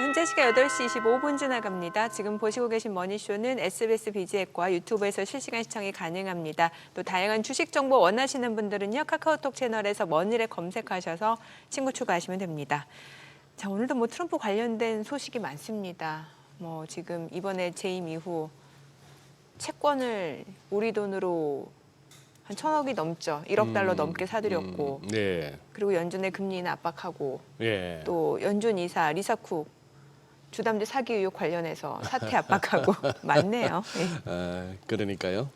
현재 시각 8시 25분 지나갑니다. 지금 보시고 계신 머니쇼는 SBS BG앱과 유튜브에서 실시간 시청이 가능합니다. 또 다양한 주식 정보 원하시는 분들은요, 카카오톡 채널에서 머니를 검색하셔서 친구 추가하시면 됩니다. 자, 오늘도 트럼프 관련된 소식이 많습니다. 지금 이번에 재임 이후 채권을 우리 돈으로 한 1,000억이 넘죠. 1억 달러 넘게 사들였고, 네. 그리고 연준의 금리 인하 압박하고, 예. 또 연준 이사 리사쿡 주담대 사기 의혹 관련해서 사퇴 압박하고 많네요. 네. 그러니까요.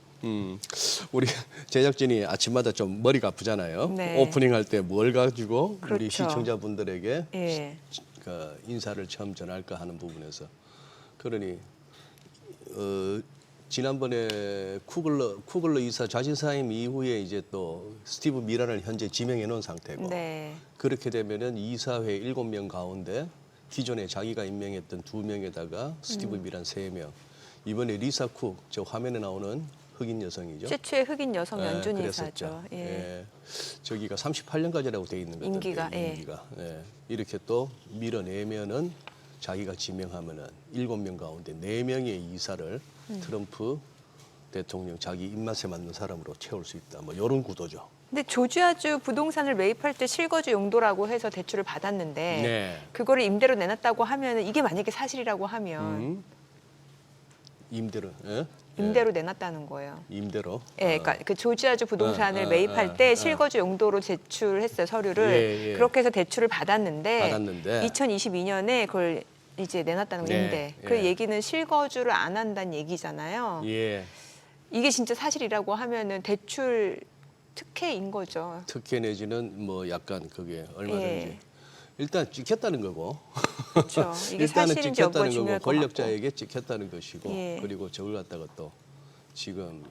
우리 제작진이 아침마다 좀 머리가 아프잖아요. 네. 오프닝 할 때 뭘 가지고 그렇죠. 우리 시청자분들에게 예. 그 인사를 처음 전할까 하는 부분에서 그러니 지난번에 쿠글러 이사 자진 사임 이후에 이제 또 스티브 미란을 현재 지명해 놓은 상태고 네. 그렇게 되면은 이사회 7명 가운데 기존에 자기가 임명했던 2명에다가 스티브 미란 3명 이번에 리사 쿡 저 화면에 나오는 흑인 여성이죠. 최초의 흑인 여성 연준 그랬었죠. 이사죠. 예. 예. 저기가 38년까지라고 돼 있는 거던데 임기가, 예. 임기가. 예. 이렇게 또 밀어내면은 자기가 지명하면은 7명 가운데 4명의 이사를 트럼프 대통령 자기 입맛에 맞는 사람으로 채울 수 있다. 이런 구도죠. 근데 조지아주 부동산을 매입할 때 실거주 용도라고 해서 대출을 받았는데 네. 그거를 임대로 내놨다고 하면 이게 만약에 사실이라고 하면 임대로. 예? 임대로 내놨다는 거예요. 임대로. 예, 그러니까 그 조지아주 부동산을 매입할 때 때 실거주 용도로 제출했어요, 서류를. 예, 예. 그렇게 해서 대출을 받았는데 2022년에 그걸 이제 내놨다는 거 네, 임대. 예. 그 얘기는 실거주를 안 한다는 얘기잖아요. 예. 이게 진짜 사실이라고 하면은 대출 특혜인 거죠. 특혜 내지는 약간 그게 얼마든지 예. 일단 찍혔다는 거고. 그렇죠. 이게 일단은 사실인지 여부가 찍혔다는 중요할 거고 것 권력자에게 찍혔다는 것이고 예. 그리고 저걸 갖다가 또 지금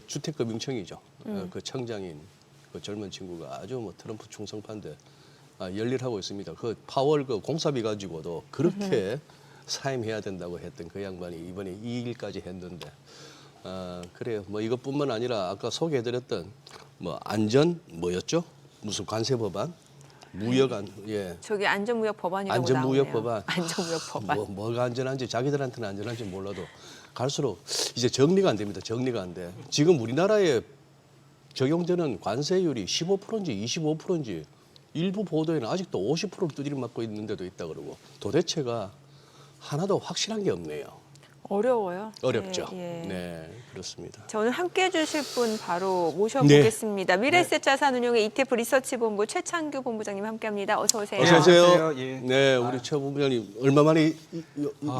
주택금융청이죠. 그 청장인 그 젊은 친구가 아주 트럼프 충성파인데 열일하고 있습니다. 그 파월 그 공사비 가지고도 그렇게 사임해야 된다고 했던 그 양반이 이번에 이 일까지 했는데 그래요. 이것뿐만 아니라 아까 소개해드렸던 안전 뭐였죠? 무슨 관세 법안, 예. 저기 안전무역 법안이라고 안전무역 나오네요. 법안. 안전무역 법안. 뭐가 안전한지 자기들한테는 안전한지 몰라도 갈수록 이제 정리가 안 됩니다. 정리가 안 돼. 지금 우리나라에 적용되는 관세율이 15%인지 25%인지 일부 보도에는 아직도 50%를 두드려 맞고 있는 데도 있다 그러고 도대체가 하나도 확실한 게 없네요. 어려워요. 어렵죠. 예, 예. 네, 그렇습니다. 자, 오늘 함께 해주실 분 바로 모셔보겠습니다. 미래에셋 자산운용의 ETF 리서치 본부 최창규 본부장님 함께합니다. 어서 오세요. 어서 오세요. 안녕하세요. 예. 네, 우리 최 본부장님 얼마 만에 이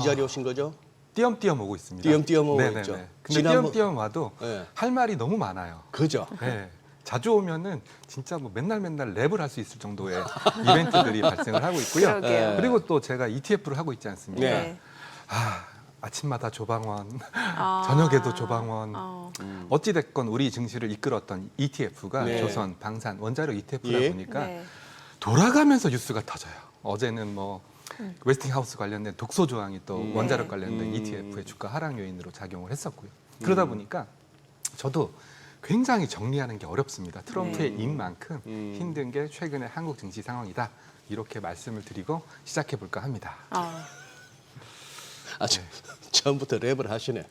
자리에 오신 거죠? 띄엄띄엄 오고 있습니다. 띄엄띄엄 오고 네네네. 있죠. 근데 띄엄띄엄 와도 네. 할 말이 너무 많아요. 그죠? 네. 자주 오면은 진짜 맨날 랩을 할 수 있을 정도의 이벤트들이 발생을 하고 있고요. 그러게요. 그리고 또 제가 ETF를 하고 있지 않습니까? 네. 아침마다 조방원, 아. 저녁에도 조방원. 어. 어찌됐건 우리 증시를 이끌었던 ETF가 네. 조선, 방산, 원자력 ETF다 예. 보니까 네. 돌아가면서 뉴스가 터져요. 어제는 웨스팅하우스 관련된 독소 조항이 또 원자력 관련된 ETF의 주가 하락 요인으로 작용을 했었고요. 그러다 보니까 저도 굉장히 정리하는 게 어렵습니다. 트럼프의 입만큼 힘든 게 최근의 한국 증시 상황이다. 이렇게 말씀을 드리고 시작해 볼까 합니다. 처음부터 랩을 하시네.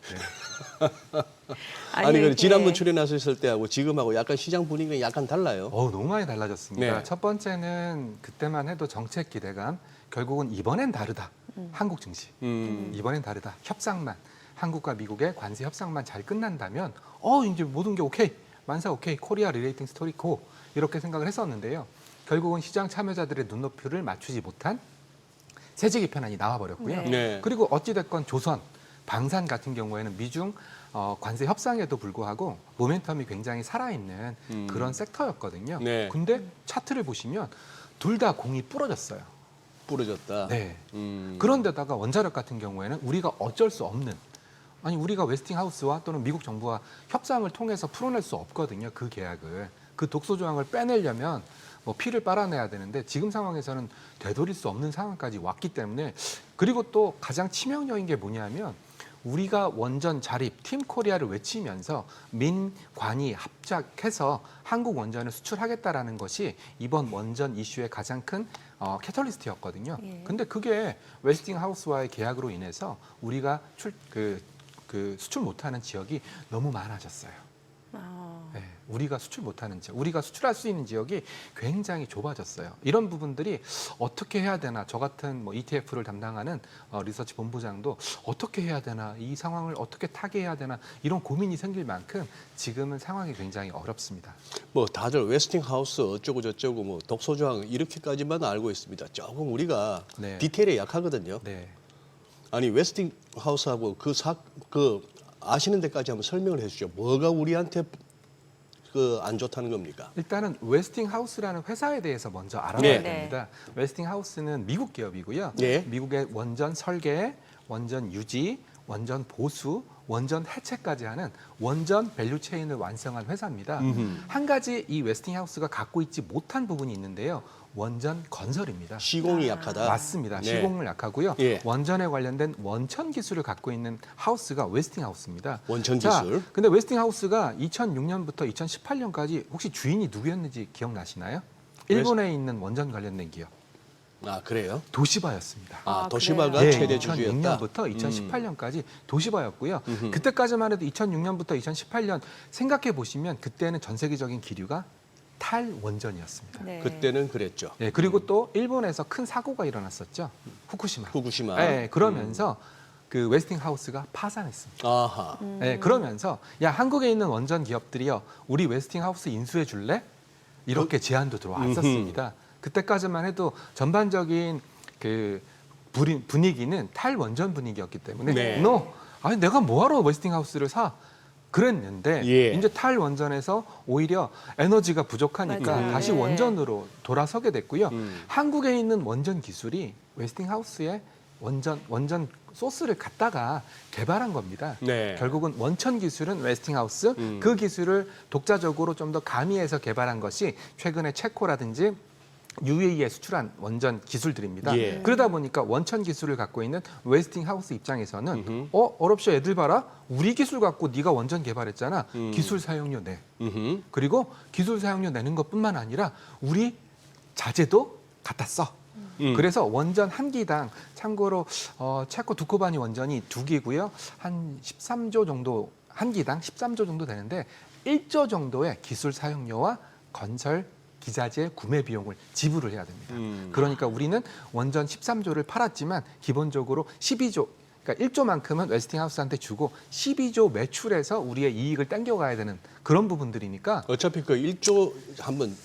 아니, 그 지난번 예. 출연하셨을 때하고 지금하고 약간 시장 분위기가 약간 달라요. 너무 많이 달라졌습니다. 네. 첫 번째는 그때만 해도 정책 기대감, 결국은 이번엔 다르다. 한국 증시. 이번엔 다르다. 협상만. 한국과 미국의 관세 협상만 잘 끝난다면 이제 모든 게 오케이. 만사 오케이. 코리아 리레이팅 스토리 고. 이렇게 생각을 했었는데요. 결국은 시장 참여자들의 눈높이를 맞추지 못한 세제 개편안이 나와버렸고요. 네. 네. 그리고 어찌됐건 조선, 방산 같은 경우에는 미중 관세 협상에도 불구하고 모멘텀이 굉장히 살아있는 그런 섹터였거든요. 네. 근데 차트를 보시면 둘 다 공이 부러졌어요. 부러졌다. 네. 그런데다가 원자력 같은 경우에는 우리가 어쩔 수 없는 우리가 웨스팅하우스와 또는 미국 정부와 협상을 통해서 풀어낼 수 없거든요. 그 계약을. 그 독소 조항을 빼내려면 피를 빨아내야 되는데 지금 상황에서는 되돌릴 수 없는 상황까지 왔기 때문에 그리고 또 가장 치명적인 게 뭐냐면 우리가 원전 자립, 팀 코리아를 외치면서 민관이 합작해서 한국 원전을 수출하겠다라는 것이 이번 원전 이슈의 가장 큰 캐털리스트였거든요. 예. 근데 그게 웨스팅하우스와의 계약으로 인해서 우리가 수출 못하는 지역이 너무 많아졌어요. 네, 우리가 수출 못하는 지역, 우리가 수출할 수 있는 지역이 굉장히 좁아졌어요. 이런 부분들이 어떻게 해야 되나, 저 같은 뭐 ETF를 담당하는 리서치 본부장도 어떻게 해야 되나, 이 상황을 어떻게 타개해야 되나 이런 고민이 생길 만큼 지금은 상황이 굉장히 어렵습니다. 뭐 다들 웨스팅하우스 어쩌고 저쩌고 뭐 독소조항 이렇게까지만 알고 있습니다. 조금 우리가 네. 디테일에 약하거든요. 네. 아니 웨스팅하우스하고 그 아시는 데까지 한번 설명을 해주죠. 뭐가 우리한테 안 좋다는 겁니까? 일단은 웨스팅하우스라는 회사에 대해서 먼저 알아봐야 네. 됩니다. 웨스팅하우스는 미국 기업이고요. 네. 미국의 원전 설계, 원전 유지, 원전 보수, 원전 해체까지 하는 원전 밸류체인을 완성한 회사입니다. 한 가지 이 웨스팅하우스가 갖고 있지 못한 부분이 있는데요. 원전 건설입니다. 시공이 약하다. 맞습니다. 네. 시공을 약하고요. 예. 원전에 관련된 원천 기술을 갖고 있는 하우스가 웨스팅하우스입니다. 원천 자, 기술. 근데 웨스팅하우스가 2006년부터 2018년까지 혹시 주인이 누구였는지 기억나시나요? 일본에 있는 원전 관련된 기업. 아 그래요? 도시바였습니다. 아, 도시바가 네, 최대 주주였다. 2006년부터 2018년까지 도시바였고요. 음흠. 그때까지만 해도 2006년부터 2018년 생각해 보시면 그때는 전 세계적인 기류가 탈원전이었습니다. 네. 그때는 그랬죠. 네, 그리고 또 일본에서 큰 사고가 일어났었죠. 후쿠시마. 후쿠시마. 네, 그러면서 그 웨스팅하우스가 파산했습니다. 아하. 네, 그러면서 야 한국에 있는 원전 기업들이요, 우리 웨스팅하우스 인수해 줄래? 이렇게 제안도 들어왔었습니다. 그때까지만 해도 전반적인 그 분위기는 탈원전 분위기였기 때문에 네. 아니 내가 뭐하러 웨스팅하우스를 사? 그랬는데 예. 이제 탈원전에서 오히려 에너지가 부족하니까 맞아요. 다시 네. 원전으로 돌아서게 됐고요. 음. 한국에 있는 원전 기술이 웨스팅하우스에 원전 소스를 갖다가 개발한 겁니다. 네. 결국은 원천 기술은 웨스팅하우스, 그 기술을 독자적으로 좀 더 가미해서 개발한 것이 최근에 체코라든지 UAE에 수출한 원전 기술들입니다. 예. 그러다 보니까 원천 기술을 갖고 있는 웨스팅하우스 입장에서는 음흠. 어렵쇼 애들 봐라. 우리 기술 갖고 네가 원전 개발했잖아. 기술 사용료 내. 음흠. 그리고 기술 사용료 내는 것뿐만 아니라 우리 자재도 갖다 써. 그래서 원전 한 기당 참고로 체코 두코바니 원전이 2기고요. 한 13조 정도 한 기당 13조 정도 되는데 1조 정도의 기술 사용료와 건설 기자재 구매 비용을 지불을 해야 됩니다. 그러니까 우리는 원전 13조를 팔았지만 기본적으로 12조 그러니까 1조만큼은 웨스팅하우스한테 주고 12조 매출해서 우리의 이익을 땡겨가야 되는 그런 부분들이니까 어차피 그 1조 한번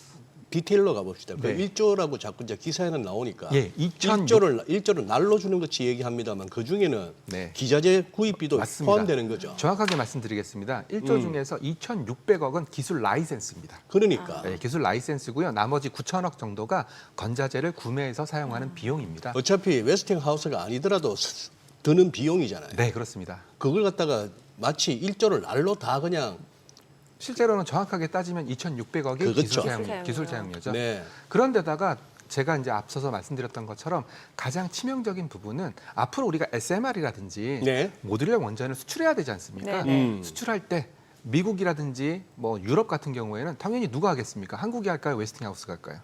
디테일로 가봅시다. 그 네. 1조라고 자꾸 이제 기사에는 나오니까 예, 1조를 날로 주는 것이 얘기합니다만 그 중에는 네. 기자재 구입비도 맞습니다. 포함되는 거죠. 정확하게 말씀드리겠습니다. 1조 중에서 2,600억은 기술 라이센스입니다. 그러니까 네, 기술 라이센스고요. 나머지 9천억 정도가 건자재를 구매해서 사용하는 비용입니다. 어차피 웨스팅하우스가 아니더라도 드는 비용이잖아요. 네, 그렇습니다. 그걸 갖다가 마치 1조를 날로 다 그냥 실제로는 정확하게 따지면 2,600억이 그렇죠. 기술 사용료죠. 네. 그런데다가 제가 이제 앞서서 말씀드렸던 것처럼 가장 치명적인 부분은 앞으로 우리가 SMR이라든지 네. 모듈형 원전을 수출해야 되지 않습니까? 네, 네. 수출할 때 미국이라든지 뭐 유럽 같은 경우에는 당연히 누가 하겠습니까? 한국이 할까요? 웨스팅하우스가 할까요?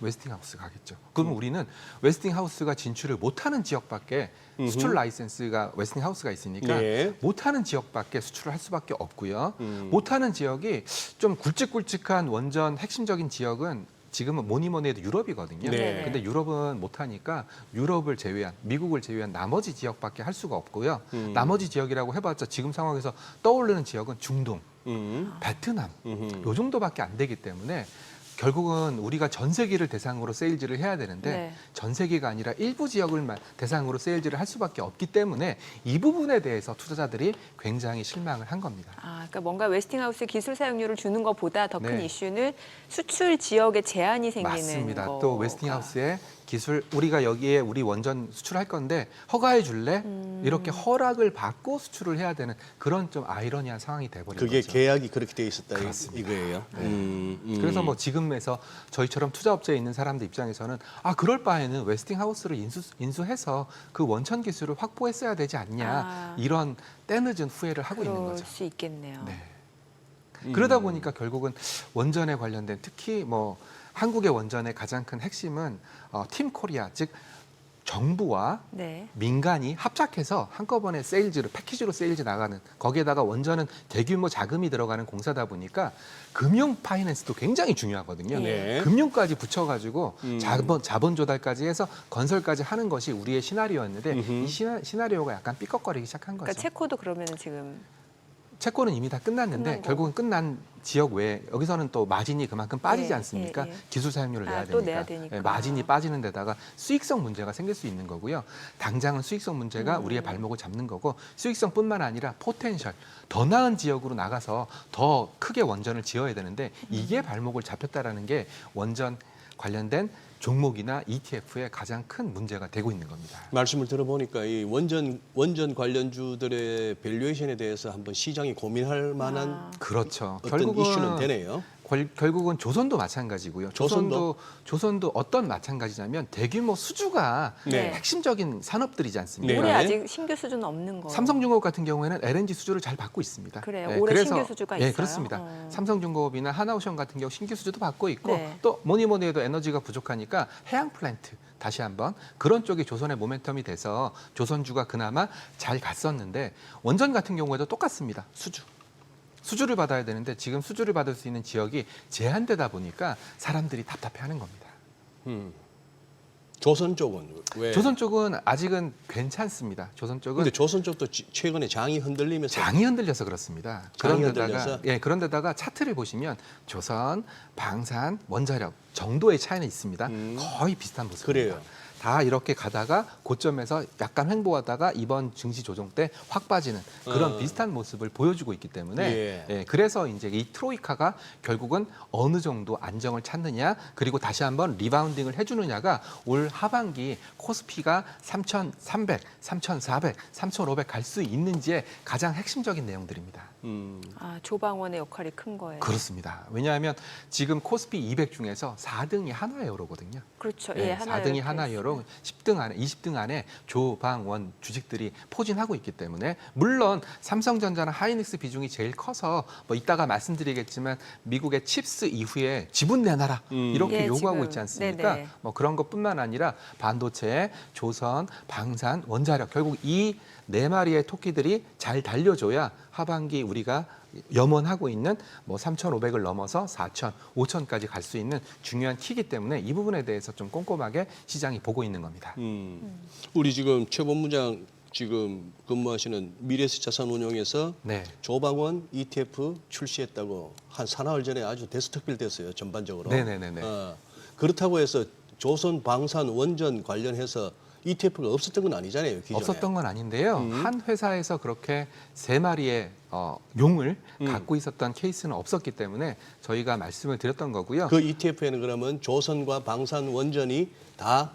웨스팅하우스가 하겠죠. 그러면 우리는 웨스팅하우스가 진출을 못하는 지역밖에 수출 라이센스가 웨스팅하우스가 있으니까 네. 못하는 지역밖에 수출을 할 수밖에 없고요. 못하는 지역이 좀 굵직굵직한 원전 핵심적인 지역은 지금은 뭐니 해도 유럽이거든요. 네. 근데 유럽은 못하니까 유럽을 제외한 미국을 제외한 나머지 지역밖에 할 수가 없고요. 나머지 지역이라고 해봤자 지금 상황에서 떠오르는 지역은 중동, 베트남 요 정도밖에 안 되기 때문에 결국은 우리가 전 세계를 대상으로 세일즈를 해야 되는데 네. 전 세계가 아니라 일부 지역을 대상으로 세일즈를 할 수밖에 없기 때문에 이 부분에 대해서 투자자들이 굉장히 실망을 한 겁니다. 그러니까 뭔가 웨스팅하우스 기술 사용료를 주는 것보다 더 큰 네. 이슈는 수출 지역에 제한이 생기는 맞습니다. 거가. 또 웨스팅하우스의 기술 우리가 여기에 우리 원전 수출할 건데 허가해 줄래? 이렇게 허락을 받고 수출을 해야 되는 그런 좀 아이러니한 상황이 돼버린 그게 거죠. 계약이 그렇게 돼 있었다 그렇습니다. 이거예요. 그래서 뭐 지금에서 저희처럼 투자업체에 있는 사람들 입장에서는 그럴 바에는 웨스팅하우스를 인수해서 그 원천 기술을 확보했어야 되지 않냐 이런 때늦은 후회를 하고 있는 그럴 거죠. 수 있겠네요. 네. 그러다 보니까 결국은 원전에 관련된 특히 뭐 한국의 원전의 가장 큰 핵심은 팀 코리아, 즉 정부와 네. 민간이 합작해서 한꺼번에 세일즈를 패키지로 세일즈 나가는, 거기에다가 원전은 대규모 자금이 들어가는 공사다 보니까 금융 파이낸스도 굉장히 중요하거든요. 네. 금융까지 붙여가지고 자본 조달까지 해서 건설까지 하는 것이 우리의 시나리오였는데 이 시나리오가 약간 삐걱거리기 시작한 거죠. 그러니까 체코도 그러면은 지금 채권은 이미 다 끝났는데 끝난 결국은 끝난 지역 외에 여기서는 또 마진이 그만큼 빠지지 예, 않습니까? 예, 예. 기술 사용료를 내야 또 되니까. 내야 되니까. 예, 마진이 빠지는 데다가 수익성 문제가 생길 수 있는 거고요. 당장은 수익성 문제가 우리의 발목을 잡는 거고 수익성뿐만 아니라 포텐셜, 더 나은 지역으로 나가서 더 크게 원전을 지어야 되는데 이게 발목을 잡혔다라는 게 원전 관련된 종목이나 ETF의 가장 큰 문제가 되고 있는 겁니다. 말씀을 들어보니까 이 원전 관련주들의 밸류에이션에 대해서 한번 시장이 고민할 만한 그렇죠. 어떤 이슈는 되네요. 결국은 조선도 마찬가지고요. 조선도 어떤 마찬가지냐면 대규모 수주가 네. 핵심적인 산업들이지 않습니까? 올해 네. 아직 신규 수준은 없는 거. 삼성중공업 같은 경우에는 LNG 수주를 잘 받고 있습니다. 그래요? 올해 신규 수주가 네, 있어요? 그렇습니다. 삼성중공업이나 하나오션 같은 경우 신규 수주도 받고 있고 네. 또 뭐니 해도 에너지가 부족하니까 해양 플랜트 다시 한번 그런 쪽이 조선의 모멘텀이 돼서 조선주가 그나마 잘 갔었는데 원전 같은 경우에도 똑같습니다. 수주를 받아야 되는데 지금 수주를 받을 수 있는 지역이 제한되다 보니까 사람들이 답답해하는 겁니다. 조선 쪽은 왜? 조선 쪽은 아직은 괜찮습니다. 조선 쪽은 근데 조선 쪽도 최근에 장이 흔들리면서 장이 흔들려서 그렇습니다. 장이 흔들려서? 그런데다가 차트를 보시면 조선, 방산, 원자력 정도의 차이는 있습니다. 거의 비슷한 모습입니다. 그래요. 다 이렇게 가다가 고점에서 약간 횡보하다가 이번 증시 조정 때 확 빠지는 그런 비슷한 모습을 보여주고 있기 때문에 그래서 이제 이 트로이카가 결국은 어느 정도 안정을 찾느냐 그리고 다시 한번 리바운딩을 해주느냐가 올 하반기 코스피가 3,300, 3,400, 3,500 갈 수 있는지의 가장 핵심적인 내용들입니다. 아, 조방원의 역할이 큰 거예요. 그렇습니다. 왜냐하면 지금 코스피 200 중에서 4등이 하나에어로거든요. 그렇죠. 네, 예, 하나 4등이 하나여로 10등 안에 20등 안에 조방원 주식들이 포진하고 있기 때문에 물론 삼성전자나 하이닉스 비중이 제일 커서 뭐 이따가 말씀드리겠지만 미국의 칩스 이후에 지분 내놔라 이렇게 예, 요구하고 지금. 있지 않습니까? 네네. 뭐 그런 것뿐만 아니라 반도체, 조선, 방산, 원자력 결국 이 네 마리의 토끼들이 잘 달려줘야 하반기 우리가 염원하고 있는 뭐 3,500을 넘어서 4,000, 5,000까지 갈 수 있는 중요한 키이기 때문에 이 부분에 대해서 좀 꼼꼼하게 시장이 보고 있는 겁니다. 우리 지금 최 본부장 지금 근무하시는 미래에셋 자산운용에서 네. 조방원 ETF 출시했다고 한 사나흘 전에 아주 대스특필 됐어요. 전반적으로. 네네네네. 그렇다고 해서 조선 방산 원전 관련해서 ETF가 없었던 건 아니잖아요. 기존에. 없었던 건 아닌데요. 한 회사에서 그렇게 세 마리의 용을 갖고 있었던 케이스는 없었기 때문에 저희가 말씀을 드렸던 거고요. 그 ETF에는 그러면 조선과 방산 원전이 다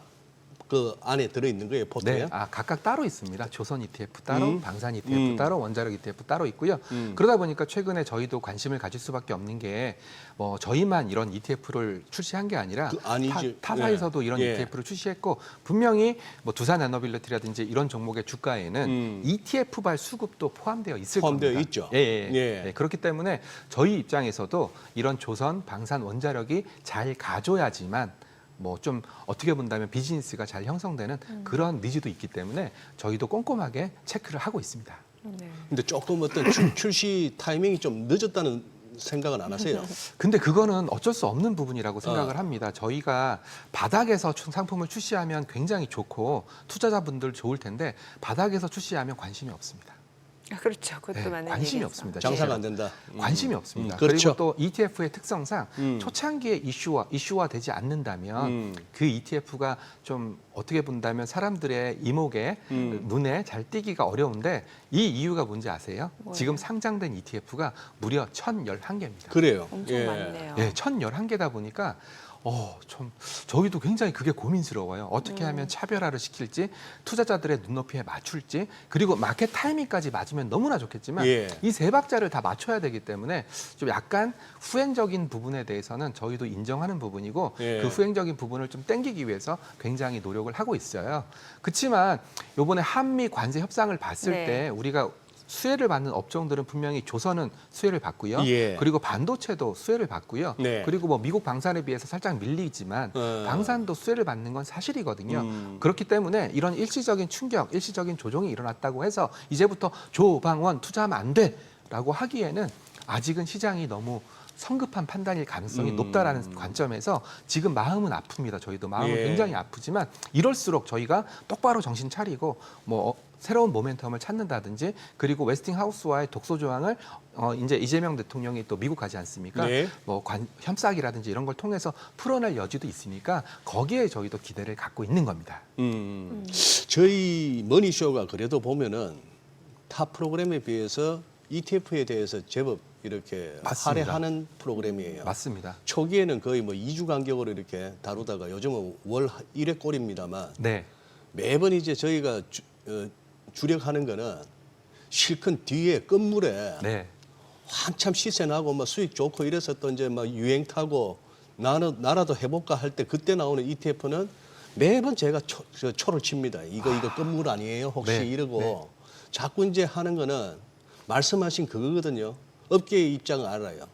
그 안에 들어있는 거예요, 포트에? 네, 각각 따로 있습니다. 조선 ETF 따로, 방산 ETF 따로, 원자력 ETF 따로 있고요. 그러다 보니까 최근에 저희도 관심을 가질 수밖에 없는 게 뭐 저희만 이런 ETF를 출시한 게 아니라 아니지. 타사에서도 이런 예. ETF를 출시했고 분명히 뭐 두산 에너빌리티라든지 이런 종목의 주가에는 ETF발 수급도 포함되어 있을 포함되어 겁니다. 있죠. 예. 그렇기 때문에 저희 입장에서도 이런 조선, 방산, 원자력이 잘 가줘야지만 뭐 좀 어떻게 본다면 비즈니스가 잘 형성되는 그런 니즈도 있기 때문에 저희도 꼼꼼하게 체크를 하고 있습니다. 네. 근데 조금 어떤 출시 타이밍이 좀 늦었다는 생각은 안 하세요? 근데 그거는 어쩔 수 없는 부분이라고 생각을 합니다. 저희가 바닥에서 상품을 출시하면 굉장히 좋고 투자자분들 좋을 텐데 바닥에서 출시하면 관심이 없습니다. 아, 그렇죠. 그것도 네, 맞는 관심이 얘기죠. 없습니다. 장사가 안 된다. 관심이 없습니다. 그렇죠. 그리고 또 ETF의 특성상 초창기에 이슈화되지 않는다면 그 ETF가 좀 어떻게 본다면 사람들의 이목에 눈에 잘 띄기가 어려운데 이 이유가 뭔지 아세요? 뭐예요? 지금 상장된 ETF가 무려 1,011개입니다. 그래요. 엄청 많네요. 네, 1,011개다 보니까 좀 저희도 굉장히 그게 고민스러워요. 어떻게 하면 차별화를 시킬지, 투자자들의 눈높이에 맞출지, 그리고 마켓 타이밍까지 맞으면 너무나 좋겠지만 이 세 박자를 다 맞춰야 되기 때문에 좀 약간 후행적인 부분에 대해서는 저희도 인정하는 부분이고 그 후행적인 부분을 좀 땡기기 위해서 굉장히 노력을 하고 있어요. 그렇지만 이번에 한미 관세 협상을 봤을 네. 때 우리가 수혜를 받는 업종들은 분명히 조선은 수혜를 받고요. 예. 그리고 반도체도 수혜를 받고요. 네. 그리고 뭐 미국 방산에 비해서 살짝 밀리지만 방산도 수혜를 받는 건 사실이거든요. 그렇기 때문에 이런 일시적인 충격, 일시적인 조정이 일어났다고 해서 이제부터 조방원 투자하면 안 돼라고 하기에는 아직은 시장이 너무 성급한 판단일 가능성이 높다라는 관점에서 지금 마음은 아픕니다. 저희도 마음은 예. 굉장히 아프지만 이럴수록 저희가 똑바로 정신 차리고 뭐 새로운 모멘텀을 찾는다든지 그리고 웨스팅하우스와의 독소 조항을 이제 이재명 대통령이 또 미국 가지 않습니까? 네. 뭐 협상이라든지 이런 걸 통해서 풀어낼 여지도 있으니까 거기에 저희도 기대를 갖고 있는 겁니다. 저희 머니쇼가 그래도 보면은 타 프로그램에 비해서 ETF에 대해서 제법 이렇게 맞습니다. 할애하는 프로그램이에요. 맞습니다. 초기에는 거의 뭐 2주 간격으로 이렇게 다루다가 요즘은 월 1회 꼴입니다만 네. 매번 이제 저희가 주력하는 거는 실컷 뒤에 끝물에 네. 한참 시세 나고 막 수익 좋고 이랬었던 이제 막 유행 타고 나라도 해볼까 할 때 그때 나오는 ETF는 매번 제가 초를 칩니다. 이거 끝물 아니에요? 혹시 네. 이러고 네. 자꾸 이제 하는 거는 말씀하신 그거거든요. 업계의 입장을 알아요.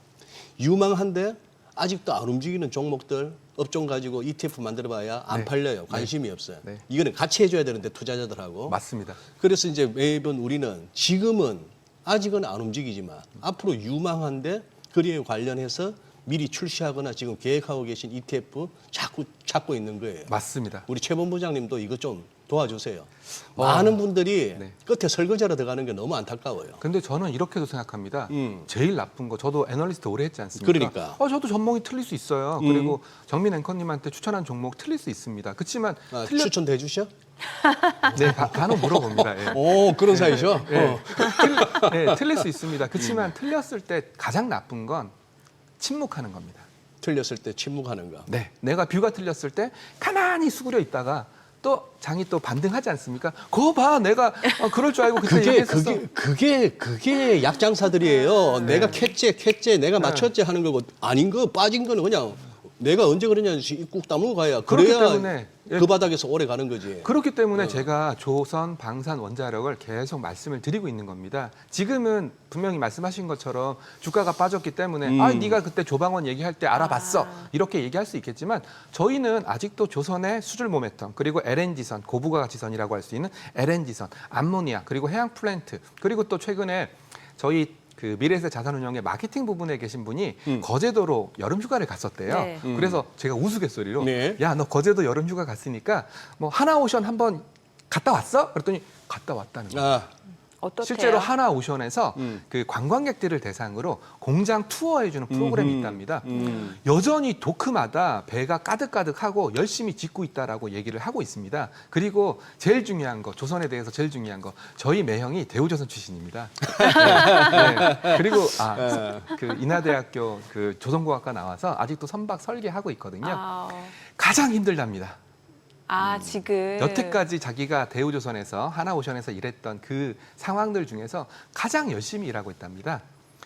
유망한데 아직도 안 움직이는 종목들 업종 가지고 ETF 만들어봐야 안 네. 팔려요. 관심이 없어요. 네. 이거는 같이 해줘야 되는데 투자자들하고. 맞습니다. 그래서 이제 매번 우리는 지금은 아직은 안 움직이지만 앞으로 유망한데 거리에 관련해서 미리 출시하거나 지금 계획하고 계신 ETF 자꾸 찾고 있는 거예요. 맞습니다. 우리 최 본부장님도 이거 좀 도와주세요. 많은 분들이 네. 끝에 설거지하러 들어가는 게 너무 안타까워요. 근데 저는 이렇게도 생각합니다. 제일 나쁜 거 저도 애널리스트 오래 했지 않습니까? 그러니까. 저도 전목이 틀릴 수 있어요. 그리고 정민 앵커님한테 추천한 종목 틀릴 수 있습니다. 그렇지만 추천해 주셔? 네, 간혹 물어봅니다. 예. 오, 그런 사이죠? 네. 네, 틀릴 수 있습니다. 그렇지만 틀렸을 때 가장 나쁜 건 침묵하는 겁니다. 틀렸을 때 침묵하는 거. 네, 내가 뷰가 틀렸을 때 가만히 수그려 있다가 또 장이 또 반등하지 않습니까? 그거 봐, 내가 그럴 줄 알고 그때 얘기했었어. 그게 약장사들이에요. 내가 캤제, 내가 맞췄제 하는 거고 아닌 거 빠진 거는 그냥 내가 언제 그러냐 꾹 다물고 가야 그렇기 그래야 때문에 그 바닥에서 오래 가는 거지. 그렇기 때문에 제가 조선, 방산, 원자력을 계속 말씀을 드리고 있는 겁니다. 지금은 분명히 말씀하신 것처럼 주가가 빠졌기 때문에 네가 그때 조방원 얘기할 때 알아봤어. 이렇게 얘기할 수 있겠지만 저희는 아직도 조선의 수출 모멘텀 그리고 LNG선, 고부가가치선이라고 할 수 있는 LNG선, 암모니아 그리고 해양 플랜트 그리고 또 최근에 저희 그 미래에셋 자산운용의 마케팅 부분에 계신 분이 거제도로 여름 휴가를 갔었대요. 네. 그래서 제가 우스갯소리로 네. 야, 너 거제도 여름 휴가 갔으니까 뭐 하나오션 한번 갔다 왔어? 그랬더니 갔다 왔다는 거예요. 아, 어떻대요? 실제로 하나오션에서 그 관광객들을 대상으로 공장 투어해주는 프로그램이 있답니다. 여전히 도크마다 배가 가득가득하고 열심히 짓고 있다라고 얘기를 하고 있습니다. 그리고 제일 중요한 거, 조선에 대해서 제일 중요한 거, 저희 매형이 대우조선 출신입니다. 네. 그리고 그 인하대학교 그 조선공학과 나와서 아직도 선박 설계하고 있거든요. 가장 힘들답니다. 지금 여태까지 자기가 대우조선에서 하나오션에서 일했던 그 상황들 중에서 가장 열심히 일하고 있답니다.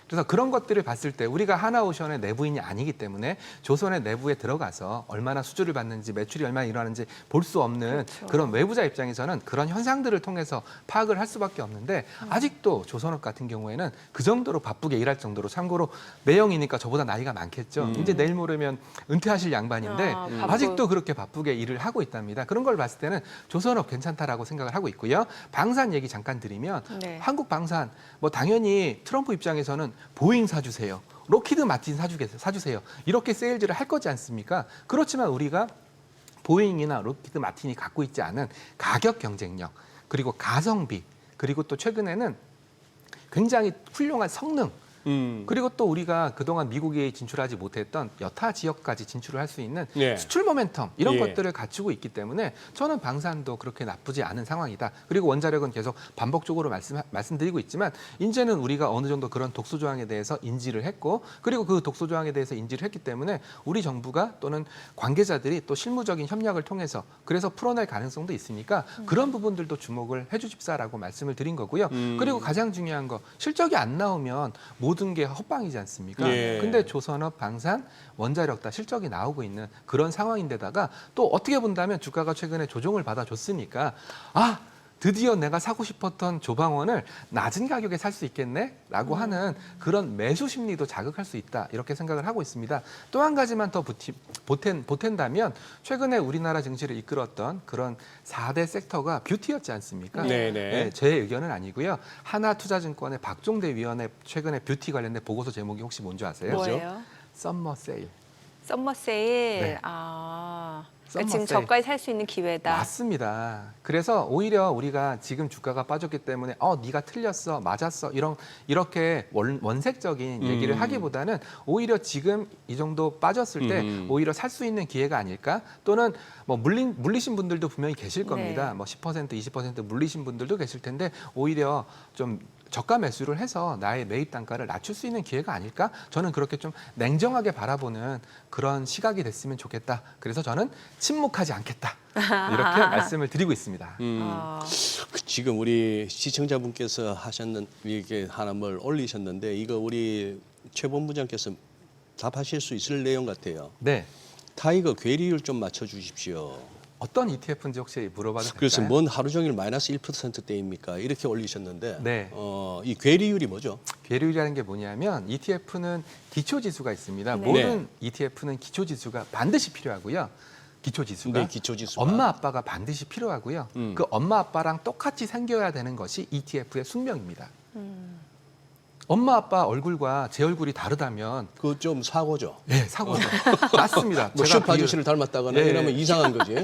그래서 그런 것들을 봤을 때 우리가 하나오션의 내부인이 아니기 때문에 조선의 내부에 들어가서 얼마나 수주를 받는지 매출이 얼마나 일어나는지 볼 수 없는 그런 외부자 입장에서는 그런 현상들을 통해서 파악을 할 수밖에 없는데 아직도 조선업 같은 경우에는 그 정도로 바쁘게 일할 정도로 참고로 매형이니까 저보다 나이가 많겠죠. 이제 내일 모레면 은퇴하실 양반인데 아직도 그렇게 바쁘게 일을 하고 있답니다. 그런 걸 봤을 때는 조선업 괜찮다라고 생각을 하고 있고요. 방산 얘기 잠깐 드리면 네. 한국 방산 뭐 당연히 트럼프 입장에서는 보잉 사주세요. 로키드 마틴 사주세요. 이렇게 세일즈를 할 거지 않습니까? 그렇지만 우리가 보잉이나 로키드 마틴이 갖고 있지 않은 가격 경쟁력, 그리고 가성비, 그리고 또 최근에는 굉장히 훌륭한 성능, 그리고 또 우리가 그동안 미국에 진출하지 못했던 여타 지역까지 진출을 할 수 있는 예. 수출 모멘텀 이런 예. 것들을 갖추고 있기 때문에 저는 방산도 그렇게 나쁘지 않은 상황이다. 그리고 원자력은 계속 반복적으로 말씀드리고 있지만 이제는 우리가 어느 정도 그런 독소 조항에 대해서 인지를 했고 그리고 그 독소 조항에 대해서 인지를 했기 때문에 우리 정부가 또는 관계자들이 또 실무적인 협력을 통해서 그래서 풀어낼 가능성도 있으니까 그런 부분들도 주목을 해주십사라고 말씀을 드린 거고요. 그리고 가장 중요한 거 실적이 안 나오면 모든 게 헛방이지 않습니까? 예. 근데 조선업, 방산, 원자력 다 실적이 나오고 있는 그런 상황인데다가 또 어떻게 본다면 주가가 최근에 조정을 받아줬으니까 드디어 내가 사고 싶었던 조방원을 낮은 가격에 살 수 있겠네라고 하는 그런 매수 심리도 자극할 수 있다 이렇게 생각을 하고 있습니다. 또 한 가지만 더 보탠다면 최근에 우리나라 증시를 이끌었던 그런 4대 섹터가 뷰티였지 않습니까? 네네. 네, 제 의견은 아니고요. 하나투자증권의 박종대 위원의 최근에 뷰티 관련된 보고서 제목이 혹시 뭔지 아세요? 뭐예요? 썸머 세일. 썸머 세일. 네. 아, 썸머 그러니까 지금 세일. 저가에 살 수 있는 기회다. 맞습니다. 그래서 오히려 우리가 지금 주가가 빠졌기 때문에 네가 틀렸어, 맞았어 이렇게 원색적인 얘기를 하기보다는 오히려 지금 이 정도 빠졌을 때 오히려 살 수 있는 기회가 아닐까? 또는 뭐 물리신 분들도 분명히 계실 겁니다. 네. 뭐 10%, 20% 물리신 분들도 계실 텐데 오히려 좀 저가 매수를 해서 나의 매입 단가를 낮출 수 있는 기회가 아닐까? 저는 그렇게 좀 냉정하게 바라보는 그런 시각이 됐으면 좋겠다. 그래서 저는 침묵하지 않겠다. 이렇게 말씀을 드리고 있습니다. 아, 지금 우리 시청자분께서 하셨는 이게 하나 뭘 올리셨는데 이거 우리 최 본부장께서 답하실 수 있을 내용 같아요. 네. 타이거 괴리율 좀 맞춰 주십시오. 어떤 ETF인지 혹시 물어봐도 될까요? 그래서 뭔 하루 종일 마이너스 1%대입니까? 이렇게 올리셨는데 네. 이 괴리율이 뭐죠? 괴리율이라는 게 뭐냐면 ETF는 기초지수가 있습니다. 네. 모든 ETF는 기초지수가 반드시 필요하고요. 기초지수가 네, 기초지수가. 엄마 아빠가 반드시 필요하고요. 음. 그 엄마 아빠랑 똑같이 생겨야 되는 것이 ETF의 숙명입니다. 엄마 아빠 얼굴과 제 얼굴이 다르다면 그거 좀 사고죠. 네, 사고죠. 맞습니다. 뭐 제가 슈퍼 아저씨를 닮았다거나 네. 이러면 이상한 거지. 네.